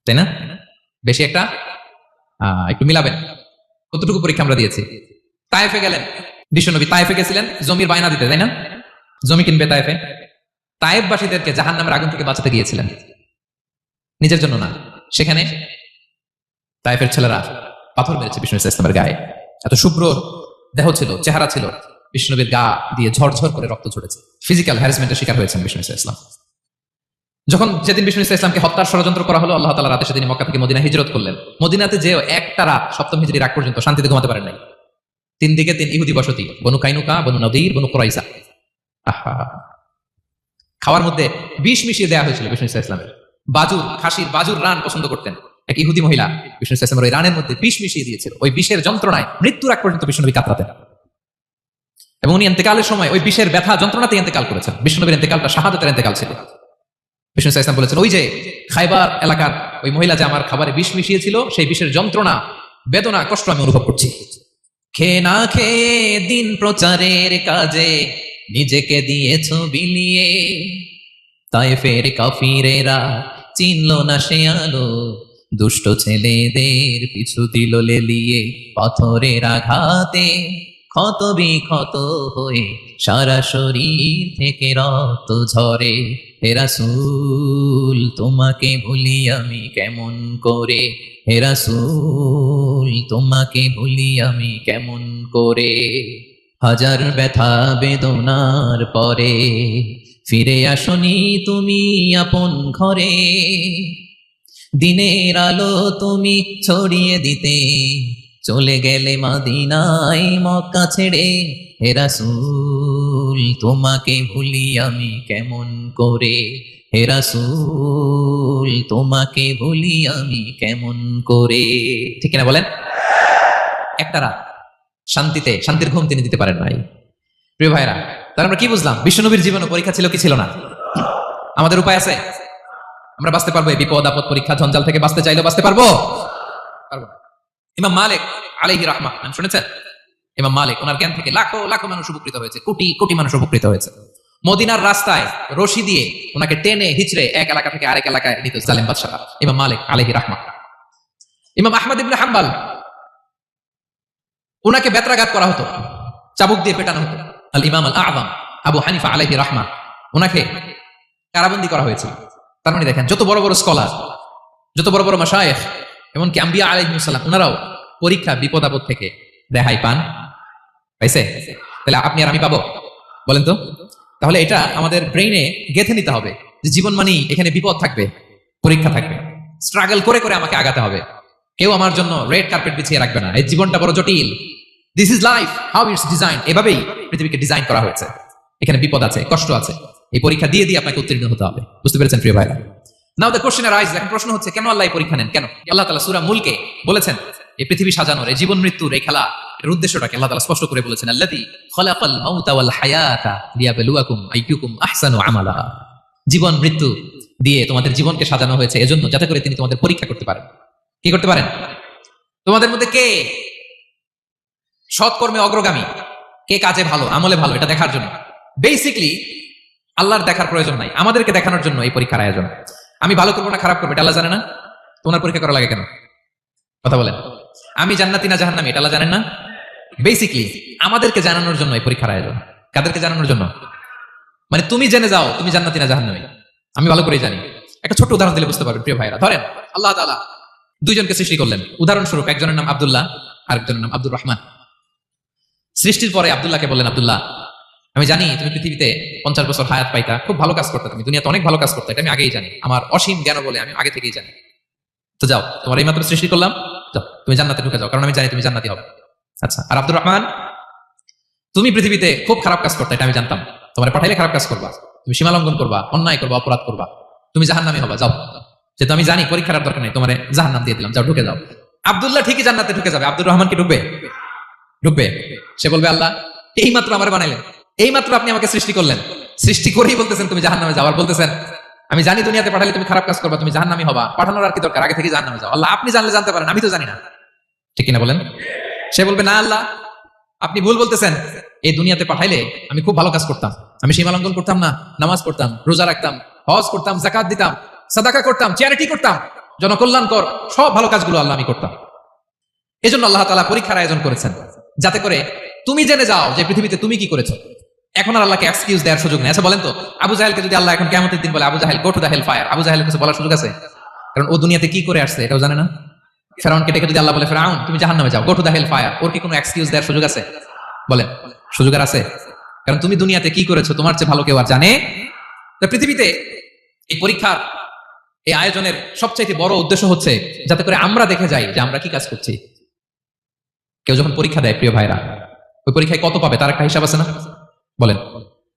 তাই না? বেশি একটা একটু মিলাবেন। কতটুকু পরীক্ষা আমরা দিয়েছি। তায়েফে গেলেন বিশ্বনবী, তায়েফে গেছিলেন জমির বায়না দিতে, তাই না? জমি কিনবে তায়েফে। তায়েফবাসীদেরকে জাহান্নামের আগুন থেকে বাঁচাতে গিয়েছিলেন, নিজের জন্য না। সেখানে তায়েফের ছেলেরা পাথর মেরেছে বিষ্ণু ইসলামের গায়ে। এত শুভ্র দেহ ছিল, চেহারা ছিল, বিষ্ণুনবীর গা দিয়ে ঝরঝর করে রক্ত ঝরেছে। ফিজিক্যাল হ্যারাসমেন্টের শিকার হয়েছেন বিষ্ণু ইসলাম। যখন যেদিন বিষ্ণু ইসলামকে হত্যার ষড়যন্ত্র করা হলো, আল্লাহ তাআলা রাতে সেদিন মক্কা থেকে মদিনা হিজরত করলেন। মদিনাতে যে একটা রাত 7ম হিজরির আগ পর্যন্ত শান্তিতে ঘুমাতে পারেন নাই। 3 দিকে 3 ইহুদি বসতি, বনু কাইনুকা, বনু নদীর, বনু কুরাইসা। খাওয়ার মধ্যে বিষ মিশিয়ে দেওয়া হয়েছিল বিষ্ণু ইসলামের। বাজুর, খাসির বাজুর রান পছন্দ করতেন। এক ইহুদি মহিলা বিষ্ণু ইসলামের ওই রানের মধ্যে বিষ মিশিয়ে দিয়েছিল। ওই বিষের যন্ত্রণায় মৃত্যুর আগ পর্যন্ত বিষ্ণুনবী কাতরাতেন। এবং উনি ইন্তেকালের সময় ওই বিষের ব্যথা যন্ত্রণাতে ইন্তেকাল করেছেন। বিষ্ণুনবীর ইন্তেকালটা শাহাদাতের ইন্তেকাল ছিল। বিষ্ণু ইসলাম বলেছেন, ওই যে খাইবার এলাকার ওই মহিলা যে আমার খাবারে বিষ মিশিয়েছিল, সেই বিষের যন্ত্রণা, বেদনা, কষ্ট আমি অনুভব করছি। খেয়ে না খেয়ে দিন প্রচারের কাজে নিজেকে দিয়েছ বিলিয়ে, তায়েফের কাফিরেরা চিনল না সে আলো, দুষ্ট ছেলেদের পিছু দিল লেলিয়ে। পাথরের আঘাতে ক্ষত বিক্ষত হয়ে সারা শরীর থেকে রক্ত ঝরে। হে রাসূল তোমাকে ভুলি আমি কেমন করে, হে রাসূল তোমাকে ভুলি আমি কেমন করে। হাজার ব্যথা বেদনার পরে ফিরে আসনি তুমি আপন ঘরে, দিনের আলো তুমি ছড়িয়ে দিতে চলে গেলে মদিনায় মক্কা ছেড়ে। হে রাসূল তোমাকে ভুলি আমি কেমন করে, হে রাসূল তোমাকে ভুলি আমি কেমন করে। ঠিক কিনা বলেন? একটা রাত শান্তিতে, শান্তির ঘুম তিনি দিতে পারেন নাই। প্রিয় ভাইরা, তাহলে আমরা কি বুঝলাম? বিশ্বনবীর জীবনে পরীক্ষা ছিল কি ছিল না? আমাদের উপায় আছে? আমরা বাঁচতে পারবো এই বিপদ আপদ পরীক্ষা জঞ্জাল থেকে বাঁচতে চাইলেও বাঁচতে পারবো? পারবো না। ইমাম মালিক আলাইহি রাহমাহ নাম শুনেছেন? ইমাম মালিক, ওনার জ্ঞান থেকে লাখো লাখো মানুষ উপকৃত হয়েছে, কোটি কোটি মানুষ উপকৃত হয়েছে। মদিনার রাস্তায় রশি দিয়ে ওনাকে টেনে হিচড়ে এক এলাকা থেকে আরেক এলাকায় নিত জালেম বাদশাহ ইমাম মালিক আলাইহি রাহমাহ। ইমাম আহমদ ইবনে হাম্বল, ওনাকে বেত্রাঘাত করা হতো, চাবুক দিয়ে পেটানো হতো। আল ইমাম আল আযম আবু হানিফা আলাইহি রাহমাহ, ওনাকে কারাবন্দী করা হয়েছিল। তার মানে দেখেন, যত বড় বড় স্কলার, যত বড় বড় মাশায়েখ, এমনকি আম্বিয়া আলাইহিস সালাম, ওনারাও পরীক্ষা বিপদ আপদ থেকে রেহাই পান। পাইছে? তাহলে আপনি আর আমি পাবো? বলেন তো। তাহলে এটা আমাদের ব্রেইনে গেঁথে নিতে হবে যে জীবন মানেই এখানে বিপদ থাকবে, পরীক্ষা থাকবে, স্ট্রাগল করে করে আমাকে আগাতে হবে। কেউ আমার জন্য রেড কার্পেট বিছিয়ে রাখবে না। এই জীবনটা বড় জটিল। This is life, how it's design. এভাবেই পৃথিবীকে ডিজাইন করা হয়েছে। এখানে বিপদ আছে, কষ্ট আছে, এই পরীক্ষা দিয়ে দিয়ে আপনাকে উত্তীর্ণ হতে হবে। বুঝতে পেরেছেন প্রিয় ভাইরা? নাও দ্য কোশ্চেন আরাইজ, এখন প্রশ্ন হচ্ছে কেন আল্লাহ এই পরীক্ষা নেন? কেন? আল্লাহ তাআলা সূরা মুলকে বলেছেন এই পৃথিবী সাজানোর, এই জীবন মৃত্যুর এই খেলা, এর উদ্দেশ্যটাকে আল্লাহ তাআলা স্পষ্ট করে বলেছেন, আল্লাযী খালাকাল মাউতা ওয়াল হায়াতা লিয়াবলুয়াকুম আইয়ুকুম আহসানু আমালা। জীবন মৃত্যু দিয়ে তোমাদের জীবনকে সাজানো হয়েছে এজন্য, যাতে করে তিনি তোমাদের পরীক্ষা করতে পারেন। কি করতে পারেন? তোমাদের মধ্যে কে সৎকর্মে অগ্রগামী, কে কাজে ভালো, আমলে ভালো, এটা দেখার জন্য। বেসিকলি আল্লাহর দেখার প্রয়োজন নাই, আমাদেরকে দেখানোর জন্য এই পরীক্ষার আয়োজন। আমি ভালো করবো না খারাপ করবো এটা আল্লাহ জানে না? তোমার পরীক্ষা করা লাগে কেন? কথা বলেন। আমি জান্নাতি না জাহান্নামী এটা আল্লাহ জানেন না? বেসিকলি আমাদেরকে জানানোর জন্য এই পরীক্ষার আয়োজন। কাদেরকে জানানোর জন্য? মানে তুমি জেনে যাও তুমি জান্নাতি না জাহান্নামী। আমি ভালো করেই জানি। একটা ছোট্ট উদাহরণ দিলে বুঝতে পারবেন প্রিয় ভাইরা। ধরেন আল্লাহ তাআলা দুইজনকে সৃষ্টি করলেন। উদাহরণস্বরূপ একজনের নাম আব্দুল্লাহ, আরেকজনের নাম আব্দুর রহমান। সৃষ্টির পরে আব্দুল্লাহকে বললেন, আব্দুল্লাহ, আমি জানি তুমি পৃথিবীতে 50 বছর হায়াত পাইতা, খুব ভালো কাজ করতে, তুমি দুনিয়াতে অনেক ভালো কাজ করতে, এটা আমি আগেই জানি, আমার অসীম জ্ঞান বলে আমি আগে থেকেই জানি। তো যাও, তোমার এই মাত্র সৃষ্টি করলাম, যাও তুমি জান্নাতে ঢুকে যাও, কারণ আমি জানি তুমি জান্নাতি হবে। আচ্ছা, আর আব্দুর রহমান, তুমি পৃথিবীতে খুব খারাপ কাজ করতে, এটা আমি জানতাম, তোমার পাঠাইলে খারাপ কাজ করবা, তুমি সীমা লঙ্ঘন করবা, অন্যায় করবা, অপরাধ করবা, তুমি জাহান্নামী হবা, যাও। যেহেতু আমি জানি পরীক্ষার দরকার নেই, তোমার জাহান্নাম দিয়ে দিলাম, যাও ঢুকে যাও। আব্দুল্লাহ ঠিকই জান্নাতে ঢুকে যাবে, আব্দুর রহমান কি ঢুকবে? ঢুকবে। সে বলবে, আল্লাহ এই মাত্র আমার বানাইলেন, এই মাত্র আপনি আমাকে সৃষ্টি করলেন, সৃষ্টি করেই বলতেছেন তুমি জাহান্নামে যাও, আর বলতেছেন আমি জানি দুনিয়াতে পাঠালে তুমি খারাপ কাজ করবা, তুমি জাহান্নামী হবা, পাঠানোর আর কি দরকার, আগে থেকে জাহান্নামে যাও। আল্লাহ আপনি জানলে জানতে পারেন, আমি তো জানি না। ঠিক কিনা বলেন? সে বলবে, না আল্লাহ আপনি ভুল বলতেছেন, এই দুনিয়াতে পাঠাইলে আমি খুব ভালো কাজ করতাম, আমি সীমা লঙ্ঘন করতাম না, নামাজ পড়তাম, রোজা রাখতাম, হজ করতাম, যাকাত দিতাম, সাদাকা করতাম, চ্যারিটি করতাম, জনকল্যাণকর সব ভালো কাজগুলো আল্লাহ আমি করতাম। এজন্য আল্লাহ তাআলা পরীক্ষার আয়োজন করেছেন, যাতে করে তুমি জেনে যাও যে পৃথিবীতে তুমি কি করেছো। এখন আর আল্লাহকে এক্সকিউজ দেওয়ার সুযোগ নেই। আচ্ছা বলেন তো, আবু জাহেলকে যদি আল্লাহ এখন কিয়ামতের দিন বলে, Abu Jahl go to the hell fire, আবু জাহেলের কাছে বলার সুযোগ আছে? কারণ ও দুনিয়াতে কি করে আসছে এটাও জানে না। ফেরাউনকে ডেকে যদি আল্লাহ বলে, ফেরাউন তুমি জাহান্নামে যাও, go to the hell fire, ওর কি কোনো এক্সকিউজ দেওয়ার সুযোগ আছে? বলেন, সুযোগ আর আছে? কারণ তুমি দুনিয়াতে কি করেছো তোমার চেয়ে ভালো কেউ আর জানে। তো পৃথিবীতে এই পরীক্ষার এই আয়োজনের সবচাইতে বড় উদ্দেশ্য হচ্ছে যাতে করে আমরা দেখে যাই যে আমরা কি কাজ করছি। কেউ যখন পরীক্ষা দেয় প্রিয় ভাইরা, ওই পরীক্ষায় কত পাবে তার একটা হিসাব আছে না? বলেন,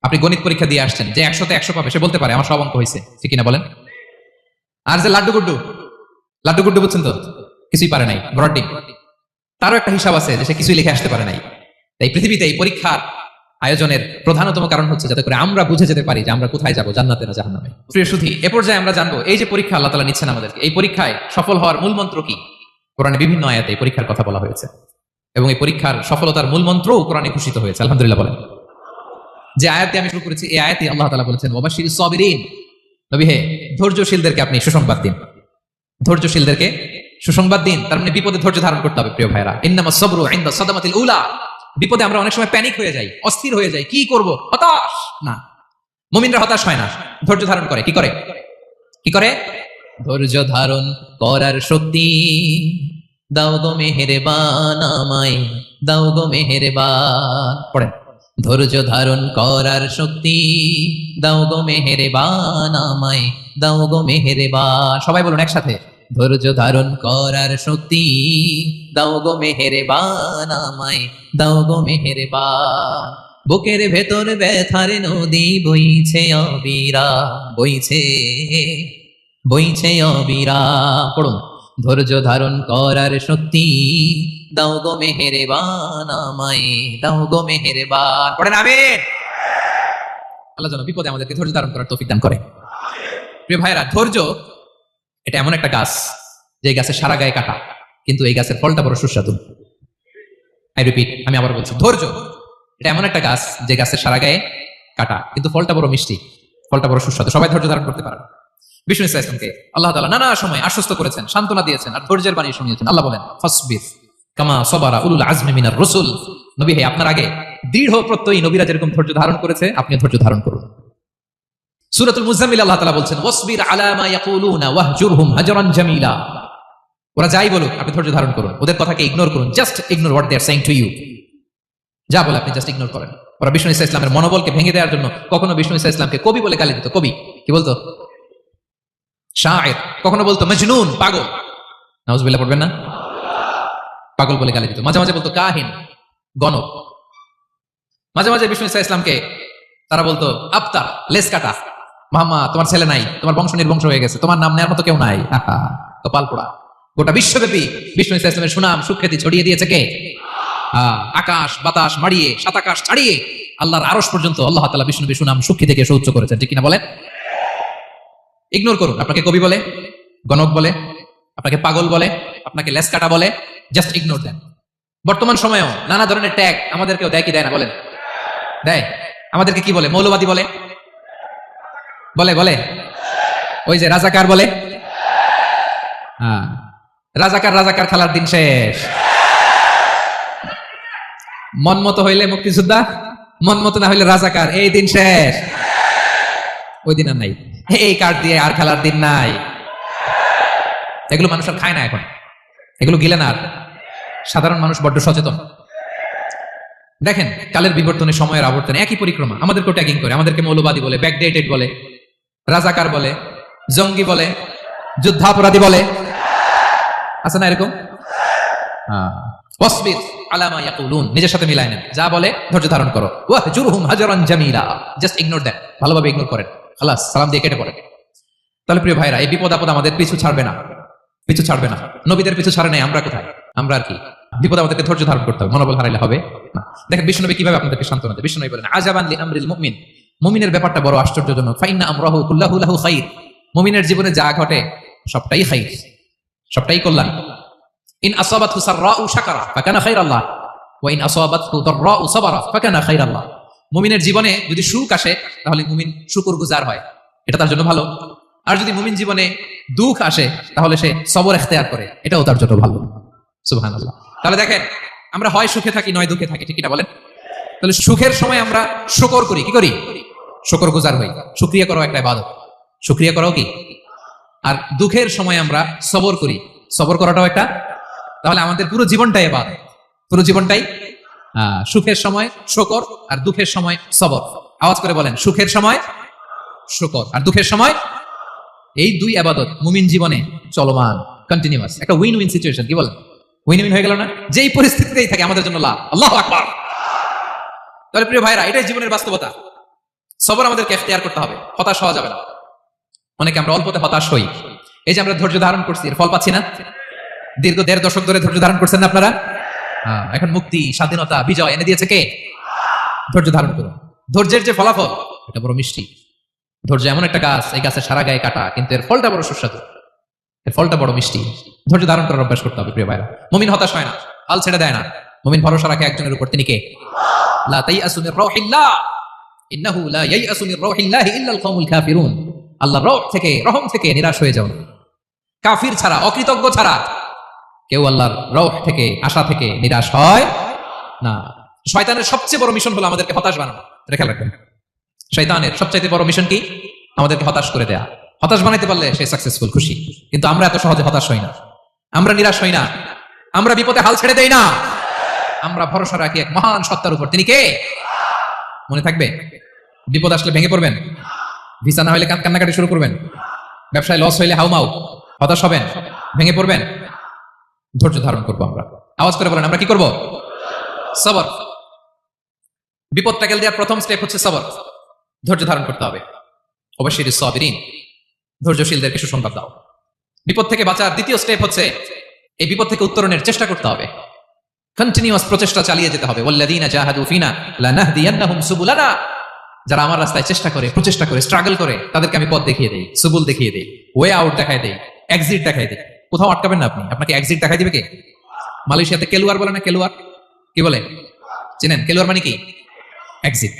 আপনি গণিত পরীক্ষা দিয়ে আসছেন, যে 100তে 100 পাবে সে বলতে পারে আমার সব অঙ্ক হয়েছে, ঠিক কিনা বলেন? আর যে লাড্ডু গুড্ডু বুঝছেন তো, কিছুই পারে নাই, ব্রডি, তারও একটা হিসাব আছে যে সে কিছুই লিখে আসতে পারে নাই। তাই পৃথিবীতে এই পরীক্ষার আয়োজনের প্রধানতম কারণ হচ্ছে যাতে করে আমরা বুঝে যেতে পারি যে আমরা কোথায় যাবো, জান্নাতে না জাহান্নামে। প্রিয় সুধী, এ পর্যায়ে আমরা জানবো এই যে পরীক্ষা আল্লাহ তাআলা নিচ্ছেন আমাদেরকে, এই পরীক্ষায় সফল হওয়ার মূল মন্ত্র কি। কোরআনে বিভিন্ন আয়াতে এই পরীক্ষার কথা বলা হয়েছে এবং এই পরীক্ষার সফলতার মূল মন্ত্রও কোরআনে ঘোষিত হয়েছে। আলহামদুলিল্লাহ বলেন। যে আয়াতে আমি শুরু করেছি, এই আয়াতে আল্লাহ তাআলা বলেছেন, ওয়াবাশশিরিস সাবিরিন, নবী হে ধৈর্যশীলদেরকে আপনি সুসংবাদ দিন, ধৈর্যশীলদেরকে সুসংবাদ দিন। তার মানে বিপদে ধৈর্য ধারণ করতে হবে প্রিয় ভাইরা। ইন্নামাস সাবরু ইনদা সাদামাতিল উলা, বিপদে আমরা অনেক সময় প্যানিক হয়ে যাই, অস্থির হয়ে যাই, কি করব, হতাশ না। মুমিনরা হতাশ হয় না, ধৈর্য ধারণ করে। কি করে? কি করে? ধৈর্য ধারণ করার শক্তি দাও গো মেহেরবান আমায়, দাও গো মেহেরবান। পড়েন, ধৈর্য ধারণ করার শক্তি দাও গো মেহেরবান আমায়, দাও গো মেহেরবান। সবাই বলুন একসাথে, ধৈর্য ধারণ করার শক্তি দাও গো মেহেরবান আমায়, দাও গো মেহেরবান। বুকের ভেতর ব্যথার নদী বইছে অবিরাম, বইছে অবিরাম। পড়ুন, ধৈর্য ধারণ করার শক্তি দাও গো মেহেরবান আমায়, দাও গো মেহেরবান। পড়েন আমিন। আল্লাহ যেন বিপদে আমাদেরকে ধৈর্য ধারণ করার তৌফিক দান করে। প্রিয় ভাইরা, ধৈর্য এটা এমন একটা গাছ যে গাছের সারা গায়ে কাটা, কিন্তু এই গাছের ফলটা বড় সুস্বাদু। আই রিপিট, আমি আবার বলছি, ধৈর্য এটা এমন একটা গাছ যে গাছের সারা গায়ে কাটা, কিন্তু ফলটা বড় মিষ্টি, ফলটা বড় সুস্বাদু। সবাই ধৈর্য ধারণ করতে পারে। বিষ্ণু ইসলামকে আল্লাহ তাআলা নানা সময় আশ্বস্ত করেছেন, সান্ত্বনা দিয়েছেন, আর ধৈর্যের বাণী শুনিয়েছেন। আল্লাহ বলেন, ফাসবির কামা সাবারা উলুল আজমি মিনার রাসূল। নবী হে, আপনার আগে দৃঢ় প্রত্যয়ী নবীরা যেরকম ধৈর্য ধারণ করেছে, আপনি ধৈর্য ধারণ করুন। সূরাতুল মুজাম্মিল আল্লাহ তাআলা বলছেন, ওয়াসবির আলা মা ইয়াকুলুনা ওয়াহজুরহুম হাজরান জামিলা। ওরা যাই বলুক, আপনি ধৈর্য ধারণ করুন, ওদের কথাকে ইগনোর করুন। Just ignore what they are saying to you. যা বলে আপনি জাস্ট ইগনোর করেন। ওরা বিষ্ণু ইসা ইসলামের মনোবলকে ভেঙে দেওয়ার জন্য কখনো বিষ্ণু ইসা ইসলামকে কবি বলে গালি দিত। কবি কি বলতো? শায়ের। কখনো বলতো মজনুন, পাগল। নাউজুবিল্লাহ পড়বেন না? পাগল বলে গালি দিত। মাঝে মাঝে বলতো কাহিন, গণক। মাঝে মাঝে বিষ্ণু ইসা ইসলামকে তারা বলতো আবতার, লেস কাটা। মাম্মা, তোমার ছেলে নাই, তোমার বংশ নির্বংশ হয়ে গেছে, তোমার নাম নেওয়ার মতো কেউ নাই। কপাল পোড়া। গোটা বিশ্বব্যাপী বিষ্ণু ইসা ইসলামের সুনাম সুখ্যাতি ছড়িয়ে দিয়েছে কে? আকাশ বাতাস মাড়িয়ে, সাত আকাশ ছাড়িয়ে আল্লাহর আরশ পর্যন্ত আল্লাহ তাআলা বিষ্ণু নবীর সুনাম সুখ্যাতি থেকে সৌচ্চ করেছেন। ঠিক কিনা বলেন? ইগনোর করুন। আপনাকে কবি বলে, গণক বলে, আপনাকে পাগল বলে, আপনাকে লেস কাটা বলে, জাস্ট ইগনোর দেন। বর্তমান সময়েও নানা ধরনের ট্যাগ আমাদেরকেও দেয় কি দেয় না বলেন? দেয়। আমাদেরকে কি বলে? মৌলবাদী বলে, বলে বলে ওই যে রাজাকার বলে। রাজাকার রাজাকার খেলার দিন শেষ। মন মতো হইলে মুক্তিযোদ্ধা, মন মতো না হইলে রাজাকার, এই দিন শেষ। ওই দিন আর নাই। এই কার্ড দিয়ে আর খেলার দিন নাই। এগুলো মানুষ আর খায় না এখন, এগুলো গিলে না আর। সাধারণ মানুষ বড্ড সচেতন। দেখেন, কালের বিবর্তনে, সময়ের আবর্তনে একই পরিক্রমা। আমাদেরকেও ট্যাগিং করে, আমাদেরকে মৌলবাদী বলে, ব্যাকডেটেড বলে, রাজাকার বলে, জঙ্গি বলে, যুদ্ধাপরাধী বলে। আছে না এরকম? ওয়াসবির আলা মা ইয়াকুলুন, নিজের সাথে মিলায় নেন। যা বলে ধৈর্য ধারণ করো। ওয়াহজুরহুম হাজরান জামিলা, জাস্ট ইগনোর দেন, ভালোভাবে ইগনোর করেন, খালাস, সালাম দিয়ে কেটে পড়েন। তাহলে প্রিয় ভাইরা, এই বিপদ আপদ আমাদের পিছু ছাড়বে না, পিছু ছাড়বে না। নবীদের পিছু ছাড়ে নাই, আমরা কোথায়? আমরা আর কি? বিপদ আমাদেরকে ধৈর্য ধারণ করতে হবে, মনোবল হারাইলে হবে না। দেখেন বিষ্ণু নবী কিভাবে আপনাদেরকে সান্ত্বনা দেন। বিষ্ণু নবী বলেন, আজাবান লি আমরিল মুমিন। মুমিনের ব্যাপারটা বড় আশ্চর্যজনক। ফাইন্না আমরাহু কুল্লাহু লাহু খাইর। মুমিনের জীবনে যা ঘটে সবটাই খাইর, সবটাই কল্যাণ। ইন আসাবাতহু সাররাউ শাকারা ফাকানা খাইরাল্লাহ ওয়া ইন আসাবাতহু দাররাউ সাবারা ফাকানা খাইরাল্লাহ। মুমিনের জীবনে যদি সুখ আসে, তাহলে মুমিন শুকরগুজার হয়, এটা তার জন্য ভালো। আর যদি মুমিন জীবনে দুঃখ আসে, তাহলে সে সবর ইখতিয়ার করে, এটাও তার জন্য ভালো। সুবহানাল্লাহ। তাহলে দেখেন, আমরা হয় সুখে থাকি, নয় দুঃখে থাকি। ঠিক এটা বলেন? তাহলে সুখের সময় আমরা শুকর করি, কি করি? শুকরগুজার হই। শুকরিয়া করাও একটা ইবাদত, শুকরিয়া করাও কি? আর দুঃখের সময় আমরা সবর করি, সবর করাটাও একটা। তাহলে আমাদের পুরো জীবনটাই ইবাদত, পুরো জীবনটাই। সুখের সময় শুকর, আর দুঃখের সময় সবর। আওয়াজ করে বলেন, সুখের সময় শুকর, আর দুঃখের সময়। এই দুই ইবাদত মুমিন জীবনে চলমান, কন্টিনিউয়াস, একটা উইন উইন সিচুয়েশন। কি বলেন? উইন উইন হয়ে গেল না? যেই পরিস্থিতিতেই থাকে আমাদের জন্য লাভ। আল্লাহু আকবার। তাহলে প্রিয় ভাইরা, এটাই জীবনের বাস্তবতা। সবর আমাদেরকে ইখতিয়ার করতে হবে, হতাশ হওয়া যাবে না। অনেকে আমরা অল্পতে হতাশ হই। এই যে আমরা ধৈর্য ধারণ করছি, এর ফল পাচ্ছি না। দীর্ঘ 1.5 দশক ধরে ধৈর্য ধারণ করছেন না আপনারা? এখন মুক্তি, স্বাধীনতা, বিজয় এনে দিয়েছে কে? ধৈর্য ধারণ করুন। ধৈর্যের যে ফলাফল, এটা বড় মিষ্টি। ধৈর্য এমন একটা গাছ, এই গাছের সারা গায়ে কাটা, কিন্তু এর ফলটা বড় সুস্বাদু, এর ফলটা বড় মিষ্টি। ধৈর্য ধারণ করার অভ্যাস করতে হবে প্রিয় ভাইরা। মুমিন হতাশ হয় না, হাল ছেড়ে দেয় না। মুমিন ভরসা রাখে একজনের উপর, তিনি কে? লা তাইয়াসু মির রাউহিল্লাহ ইন্নাহু লা ইয়াইয়াসু মির রাউহিল্লাহি ইল্লাল কওমুল কাফিরুন। আল্লাহর রহ থেকে, রহম থেকে নিরাশ হয়ে যাও না। কাফির ছাড়া, অকৃতজ্ঞ ছাড়া কেউ আল্লাহর রহ থেকে, আশা থেকে নিরাশ হয় না। শয়তানের সবচেয়ে বড় মিশন হলো আমাদেরকে হতাশ বানানো। রেখে রাখবেন, শয়তানের সবচাইতে বড় মিশন কি? আমাদেরকে হতাশ করে দেয়া। হতাশ বানাইতে পারলে সে সাকসেসফুল, খুশি। কিন্তু আমরা এত সহজে হতাশ হই না, আমরা নিরাশ হই না, আমরা বিপদে হাল ছেড়ে দেই না। আমরা ভরসা রাখি এক মহান সত্তার উপর, তিনি কে? মনে থাকবে? বিপদ আসলে ভেঙে পড়বেন, ভিসা না হইলে কান্নাকাটি শুরু করবেন, ব্যবসায় লস হইলে হাউমাউ, হতাশ হবেন, ভেঙে পড়বেন। ধৈর্য ধারণ করবো আমরা। আওয়াজ করে বলেন, আমরা কি করব? সবর। বিপদ ট্যাকেল দেওয়ার প্রথম স্টেপ হচ্ছে সবর। ধৈর্য ধারণ করতে হবে। অবশ্যই সাবিরিন, ধৈর্যশীলদেরকে সুসংবাদ দাও। বিপদ থেকে বাঁচার দ্বিতীয় স্টেপ হচ্ছে এই বিপদ থেকে উত্তরণের চেষ্টা করতে হবে, কন্টিনিউয়াস প্রচেষ্টা চালিয়ে যেতে হবে। ওয়াল্লাযীনা জাহাদু ফিনা লানাহদিয়ান্নাহুম সুবুলানা। যারা আমার রাস্তায় চেষ্টা করে, প্রচেষ্টা করে, স্ট্রাগল করে, তাদেরকে আমি পথ দেখিয়ে দেই, সুবুল দেখিয়ে দেই, ওয়ে আউট দেখাই দেই, এক্সিট দেখাই দেই। কোথাও আটকাবেন না আপনি, আপনাকে এক্সিট দেখাই দিবে কে? মালয়েশিয়াতে কেলুয়ার বলে না, কেলুয়ার কি বলে চিনেন? কেলুয়ার মানে কি? এক্সিট।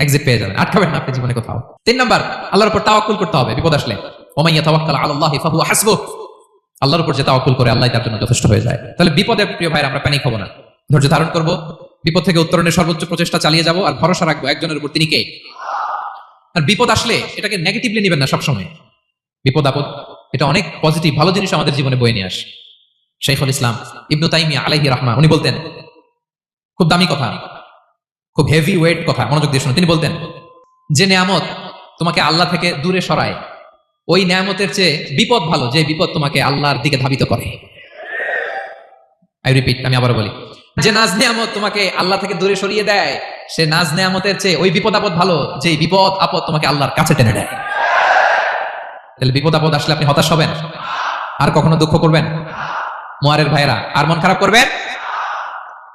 এক্সিট পেয়ে যাবেন, আটকাবেন না আপনি জীবনে কোথাও। 3 নাম্বার, আল্লাহর উপর তাওয়াক্কুল করতে হবে বিপদ আসলে। ওমান ইয়াতাওয়াক্কাল আলাল্লাহি ফাহুয়া হাসবুহ। আল্লাহর উপর যে তাওয়াক্কুল করে আল্লাহ তার জন্য যথেষ্ট হয়ে যায়। তাহলে বিপদে প্রিয় ভাইরা আমরা প্যানিক হব না, ধৈর্য ধারণ করব, বিপদ থেকে উত্তরণের সর্বোচ্চ প্রচেষ্টা চালিয়ে যাব, আর ভরসা রাখবো একজনের উপর, তিনি কে? আর বিপদ আসলে এটাকে নেগেটিভলি নেবেন না সবসময়। বিপদ আপদ এটা অনেক পজিটিভ ভালো জিনিস আমাদের জীবনে বয়ে নিয়ে আসে। শাইখুল ইসলাম ইবনু তাইমিয়া আলাইহি রাহমা উনি বলতেন, খুব দামি কথা, খুব হেভি ওয়েট কথা, মনোযোগ দিয়ে শুনুন। তিনি বলতেন, যে নেয়ামত তোমাকে আল্লাহ থেকে দূরে সরায়, ওই নেয়ামতের চেয়ে বিপদ ভালো যে বিপদ তোমাকে আল্লাহর দিকে ধাবিত করে। আই রিপিট, আমি আবার বলি, যে নাজ নেয়ামত তোমাকে আল্লাহ থেকে দূরে সরিয়ে দেয়, সে নাজ নেয়ামতের চেয়ে ওই বিপদ আপদ ভালো যে বিপদ আপদ তোমাকে আল্লাহর কাছে টেনে দেয়। তাহলে বিপদ আপদ আসলে আপনি হতাশ হবেন? আর কখনো দুঃখ করবেন? মুয়ারের ভাইরা, আর মন খারাপ করবেন?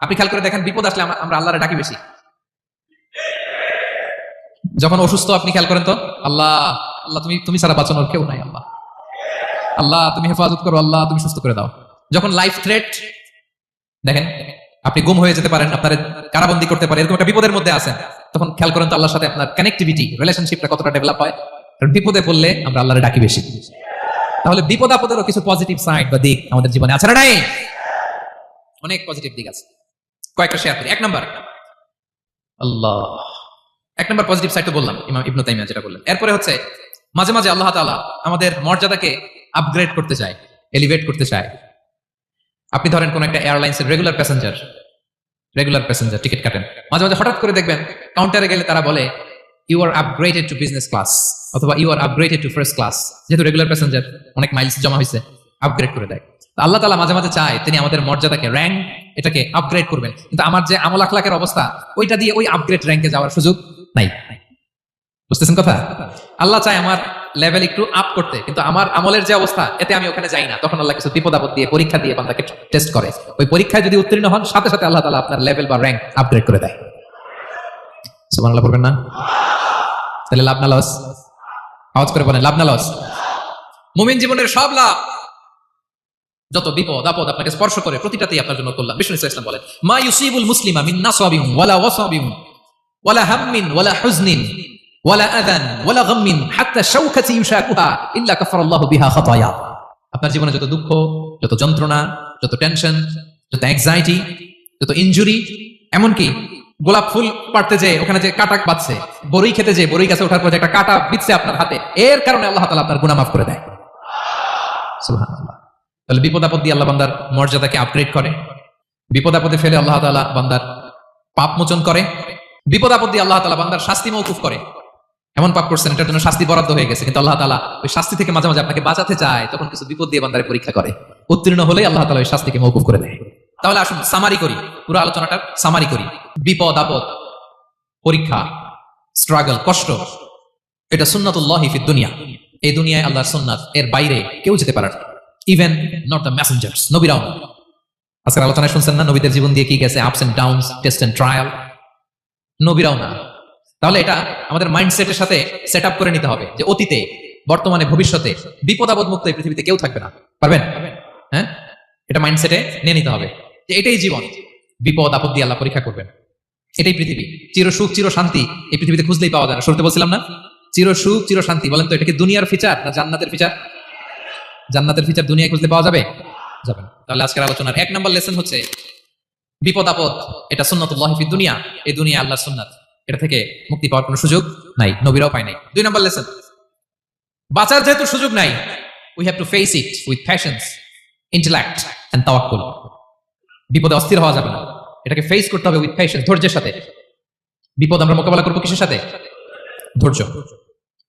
আপনি খেয়াল করে দেখেন, বিপদ আসলে আমরা আল্লাহরে ডাকি বেশি। যখন অসুস্থ আপনি খেয়াল করেন তো, আল্লাহ আল্লাহ তুমি ছাড়া বাঁচানোর কেউ নাই, আল্লাহ আল্লাহ তুমি হেফাজত করো, আল্লাহ তুমি সুস্থ করে দাও। যখন লাইফ থ্রেট, দেখেন আপনি গুম হয়ে যেতে পারেন, আপনার কারাবন্দী করতে পারে, এরকম একটা বিপদের মধ্যে আছেন, তখন খেয়াল করেন তো আল্লাহর সাথে আপনার কানেক্টিভিটি, রিলেশনশিপটা কতটা ডেভেলপ হয়। কারণ বিপদে পড়লে আমরা আল্লাহরে ডাকি বেশি। তাহলে বিপদ আপদেরও কিছু পজিটিভ সাইড বা দিক আমাদের জীবনে আছে না নাই? অনেক পজিটিভ দিক আছে, কয়েকটা শেয়ার করি। 1 নাম্বার, আল্লাহ 1 নাম্বার পজিটিভ সাইড তো বললাম, ইমাম ইবনু তাইমিয়া যেটা বললেন। এরপরে হচ্ছে মাঝে মাঝে আল্লাহ তাআলা আমাদের মর্যাদাকে আপগ্রেড করতে চায়, এলিভেট করতে চায়। আপনি ধরেন কোন একটা এয়ারলাইন্সের রেগুলার প্যাসেঞ্জার টিকিট কাটেন, মাঝে মাঝে হঠাৎ করে দেখবেন কাউন্টারে গেলে তারা বলে you are upgraded to business class, অথবা you are upgraded to first class. যেহেতু রেগুলার প্যাসেঞ্জার, অনেক মাইলস জমা হয়েছে, আপগ্রেড করে দেয়। আল্লাহ তাআলা মাঝে মাঝে চায় তিনি আমাদের মর্যাদাকে, র্যাঙ্ক এটাকে আপগ্রেড করবেন, কিন্তু আমার যে আমল আখলাকের অবস্থা, ওইটা দিয়ে ওই আপগ্রেড র্যাঙ্কে যাওয়ার সুযোগ নাই। বুঝতেছেন কথা? আল্লাহ চায় আমার লেভেল একটু আপ করতে, কিন্তু আমার আমলের যে অবস্থা, এতে আমি ওখানে যাই না। তখন আল্লাহ কিছু বিপদ আপদ দিয়ে, পরীক্ষা দিয়ে বান্দাকে টেস্ট করে। ওই পরীক্ষায় যদি উত্তীর্ণ হন, সাথে সাথে আল্লাহ তাআলা আপনার লেভেল বা র্যাঙ্ক আপগ্রেড করে দেয়। সুবহানাল্লাহ পড়বেন না? তাহলে লাভ না লস? আওয়াজ করে বলেন, লাভ না লস? মুমিন জীবনের সব লাভ। যত বিপদ আপদ আপনাকে স্পর্শ করে, প্রতিটাতেই আপনার জন্য কল্যাণ। বিষ্ণু ইসলাম বলেন, মা ইউসিবুল মুসলিমা মিন নাসাবিন ওয়ালা ওয়াসাবিন ওয়ালা হাম্মিন ওয়ালা হুজনিন ওয়ালা আযান ওয়ালা গাম্মিন হাত্তা শাওকাতি ইউশাকুহা ইল্লা কাফারাল্লাহু বিহা খাতায়া। আপনার জীবনে যত দুঃখ, যত যন্ত্রণা, যত টেনশন, যত অ্যাংজাইটি, যত ইনজুরি, এমনকি গোলাপ ফুল পাড়তে যে ওখানে যে কাটা বাঁধছে, বড়ই খেতে যে বড়ই গাছে ওঠার পর যে একটা কাটা বিচ্ছে আপনার হাতে, এর কারণে আল্লাহ তাআলা আপনার গুনাহ মাফ করে দেয়। সুবহানাল্লাহ। তাহলে বিপদ আপদ দিয়ে আল্লাহ বান্দার মর্যাদাকে আপগ্রেড করে, বিপদ আপদে ফেলে আল্লাহ তাআলা বান্দার পাপ মোচন করে, বিপদ আপদ দিয়ে আল্লাহ তাআলা বান্দার শাস্তি মওকুফ করে। এমন পাপ করছেন, এটার জন্য শাস্তি বরাদ্দ হয়ে গেছে, কিন্তু আল্লাহ তাআলা ওই শাস্তি থেকে মাঝে মাঝে আপনাকে বাঁচাতে চায়, তখন কিছু বিপদ দিয়ে বান্দারে পরীক্ষা করে। উত্তীর্ণ হলেই আল্লাহ তাআলা ওই শাস্তিকে মওকুফ করে দেয়। তাহলে আসুন সামারি করি, পুরো আলোচনাটার সামারি করি। বিপদ আপদ, পরীক্ষা, স্ট্রাগল, কষ্ট, এটা সুন্নাতুল্লাহি ফিদ দুনিয়া। এই দুনিয়ায় আল্লাহর সুন্নাত, এর বাইরে কেউ যেতে পারে না, ইভেন নট দ্য মেসেঞ্জার্স, নবীরাও না। আজকের আলোচনায় শুনছেন না নবীদের জীবন দিয়ে কি গেছে, ups and downs, test and trial, নবীরাও না। তাহলে এটা আমাদের মাইন্ডসেটের সাথে সেট আপ করে নিতে হবে যে অতীতে, বর্তমানে, ভবিষ্যতে বিপদ আপদ মুক্ত এই পৃথিবীতে কেউ থাকবে না। পারবেন? হ্যাঁ, এটা মাইন্ডসেটে নিয়ে নিতে হবে যে এটাই জীবন, বিপদ আপদ দিয়ে আল্লাহ পরীক্ষা করবেন। এটাই পৃথিবী। চির সুখ চির শান্তি এই পৃথিবীতে খুঁজলেই পাওয়া যায় না। শুরুতে বলছিলাম না, চির সুখ চির শান্তি। বলেন তো এটা কি দুনিয়ার ফিচার না জান্নাতের ফিচার? জান্নাতের ফিচার দুনিয়ায় খুঁজলে পাওয়া যাবে? যাবে না। তাহলে আজকের আলোচনার 1 নম্বর লেসন হচ্ছে বিপদ আপদ এটা সুন্নাতুল্লাহি ফিদ দুনিয়া, এই দুনিয়া আল্লাহর সুন্নাত, এটা থেকে মুক্তি পাওয়ার কোনো সুযোগ নাই, নবীরাও পায় নাই। 2 নম্বর লেসন, বাঁচার যেহেতু সুযোগ নাই, we have to face it with passions, intellect and তাওয়াক্কুল। বিপদে অস্থির হওয়া যাবে না, এটাকে ফেস করতে হবে উইথ প্যাশন্স, ধৈর্যের সাথে। বিপদ আমরা মোকাবেলা করবো কিসের সাথে? ধৈর্য।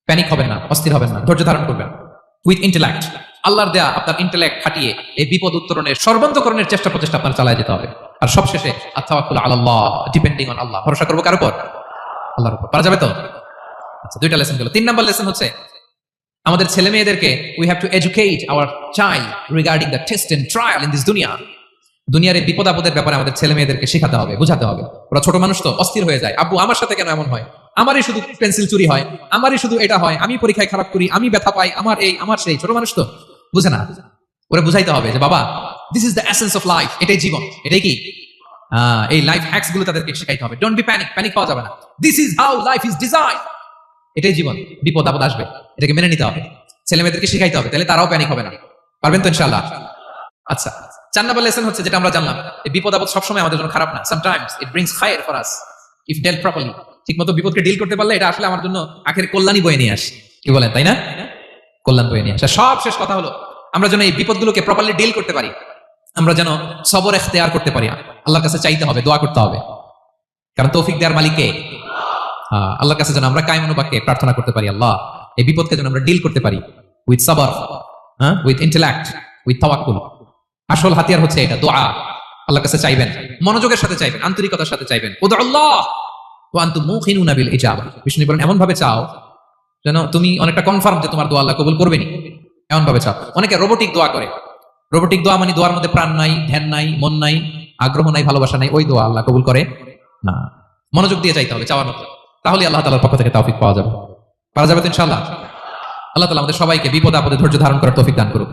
প্যানিক হবেন না, অস্থির হবেন না, ধৈর্য ধারণ করবেন উইথ ইন্টেলেক্ট। আল্লাহর দেয়া আপনার ইন্টেলেক্ট খাটিয়ে এই বিপদ উত্তরণের সর্বান্তকরণের চেষ্টা প্রচেষ্টা আপনার চালায় যেতে হবে। আর সবশেষে আত-তাওয়াক্কুল আলাল্লাহ, ডিপেন্ডিং অন আল্লাহ, ভরসা করবো কার উপর? আল্লাহর উপর। পারা যাবে তো? আচ্ছা, 2টা লেসন গেল। 3 নম্বর লেসন হচ্ছে আমাদের ছেলে মেয়েদেরকে we have to educate our child regarding the test and trial in this দুনিয়া। দুনিয়ার এই বিপদ আপদের ব্যাপারে আমাদের ছেলে মেয়েদেরকে শেখাতে হবে, বুঝাতে হবে। ওরা ছোট মানুষ তো অস্থির হয়ে যায়, আব্বু আমার সাথে কেন এমন হয়, আমারই শুধু পেন্সিল চুরি হয়, আমারই শুধু এটা হয়, আমি পরীক্ষায় খারাপ করি, আমি ব্যথা পাই, আমার এই আমার সেই। ছোট মানুষ তো বুঝে না, ওরা বুঝাইতে হবে যে বাবা this is the essence of life, এটাই জীবন, এটাই কি এই লাইফ হ্যাকস গুলো তাদেরকে শেখাইতে হবে। ডোন্ট বি প্যানিক, প্যানিক পাওয়া যাবে না। This is how life is design, এটাই জীবন। বিপদ আপদ আসবে, এটাকে মেনে নিতে হবে, ছেলে মেয়েদেরকে শিখাইতে হবে, তাহলে তারাও প্যানিক হবে না। পারবেন তো ইনশাআল্লাহ? আচ্ছা, 4 নম্বর লেসন হচ্ছে যেটা আমরা জানলাম, এই বিপদ আপদ সবসময় আমাদের জন্য খারাপ না। সামটাইমস ইট ব্রিংস খায়ের for us if dealt properly. ঠিকমতো বিপদকে ডিল করতে পারলে এটা আসলে আমার জন্য আখের কল্যাণই বয়ে নিয়ে আসে। কি বলেন, তাই না? কল্যাণ বয়ে নিয়ে আসে। সব শেষ কথা হলো, আমরা যেন এই বিপদগুলোকে প্রপারলি ডিল করতে পারি, আমরা যেন সবর ইখতিয়ার করতে পারি। আল্লাহর কাছে চাইতে হবে, দোয়া করতে হবে, কারণ তৌফিক দেওয়ার মালিক কে? আল্লাহর কাছে যেন আমরা কায়েম অনুবাক্যে প্রার্থনা করতে পারি, আল্লাহ এই বিপদকে যেন আমরা ডিল করতে পারি উইথ সাবর, উইথ ইন্টেলেক্ট, উইথ তাওয়াক্কুল। আসল হাতিয়ার হচ্ছে এটা, দোয়া। আল্লাহর কাছে চাইবেন, মনোযোগের সাথে চাইবেন, আন্তরিকতার সাথে চাইবেন। উদুল্লাহ ওয়া আনতুম মুকিনুনা বিল ইজাবা। বিষ্ণু বলেন এমন ভাবে চাও যেন তুমি অনেকটা কনফার্ম যে তোমার দোয়া আল্লাহ কবুল করবেনি, এমন ভাবে চাও। অনেকে রোবোটিক দোয়া করে। রোবোটিক দোয়া মানে দোয়ার মধ্যে প্রাণ নাই, ধ্যান নাই, মন নাই, আগ্রহ নাই, ভালোবাসা নাই, ওই দোয়া আল্লাহ কবুল করে না। মনোযোগ দিয়ে চাইতে হবে চাওয়ার মতো, তাহলে আল্লাহ তাআলার পক্ষ থেকে তৌফিক পাওয়া যাবে। পারা যাবে তো ইনশাআল্লাহ। আল্লাহ তাআলা আমাদের সবাইকে বিপদ আপদে ধৈর্য ধারণ করার তৌফিক দান করুন।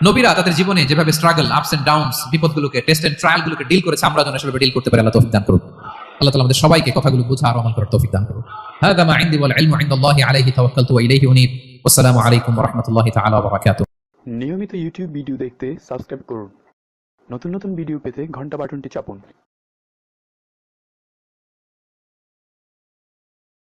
নবীরা তাদের জীবনে যেভাবে স্ট্রাগল, আপস এন্ড ডাউনস, বিপদগুলোকে, টেস্ট এন্ড ট্রায়াল গুলোকে ডিল করেছে, আমরা যেন সেভাবে ডিল করতে পারি। আল্লাহ তৌফিক দান করুন। আল্লাহ তাআলা আমাদের সবাইকে কথাগুলো বুঝা আর আমল করার তৌফিক দান করুন। হাদা মা ইনদি ওয়াল ইলমু ইনদাল্লাহি আলাইহি তাওয়াক্কালতু ওয়া ইলাইহি উনীব। ওয়াসসালামু আলাইকুম ওয়া রাহমাতুল্লাহি তাআলা ওয়া বারাকাতুহু। নিয়মিত ইউটিউব ভিডিও দেখতে সাবস্ক্রাইব করুন। নতুন নতুন ভিডিও পেতে ঘন্টা বাটনটি চাপুন।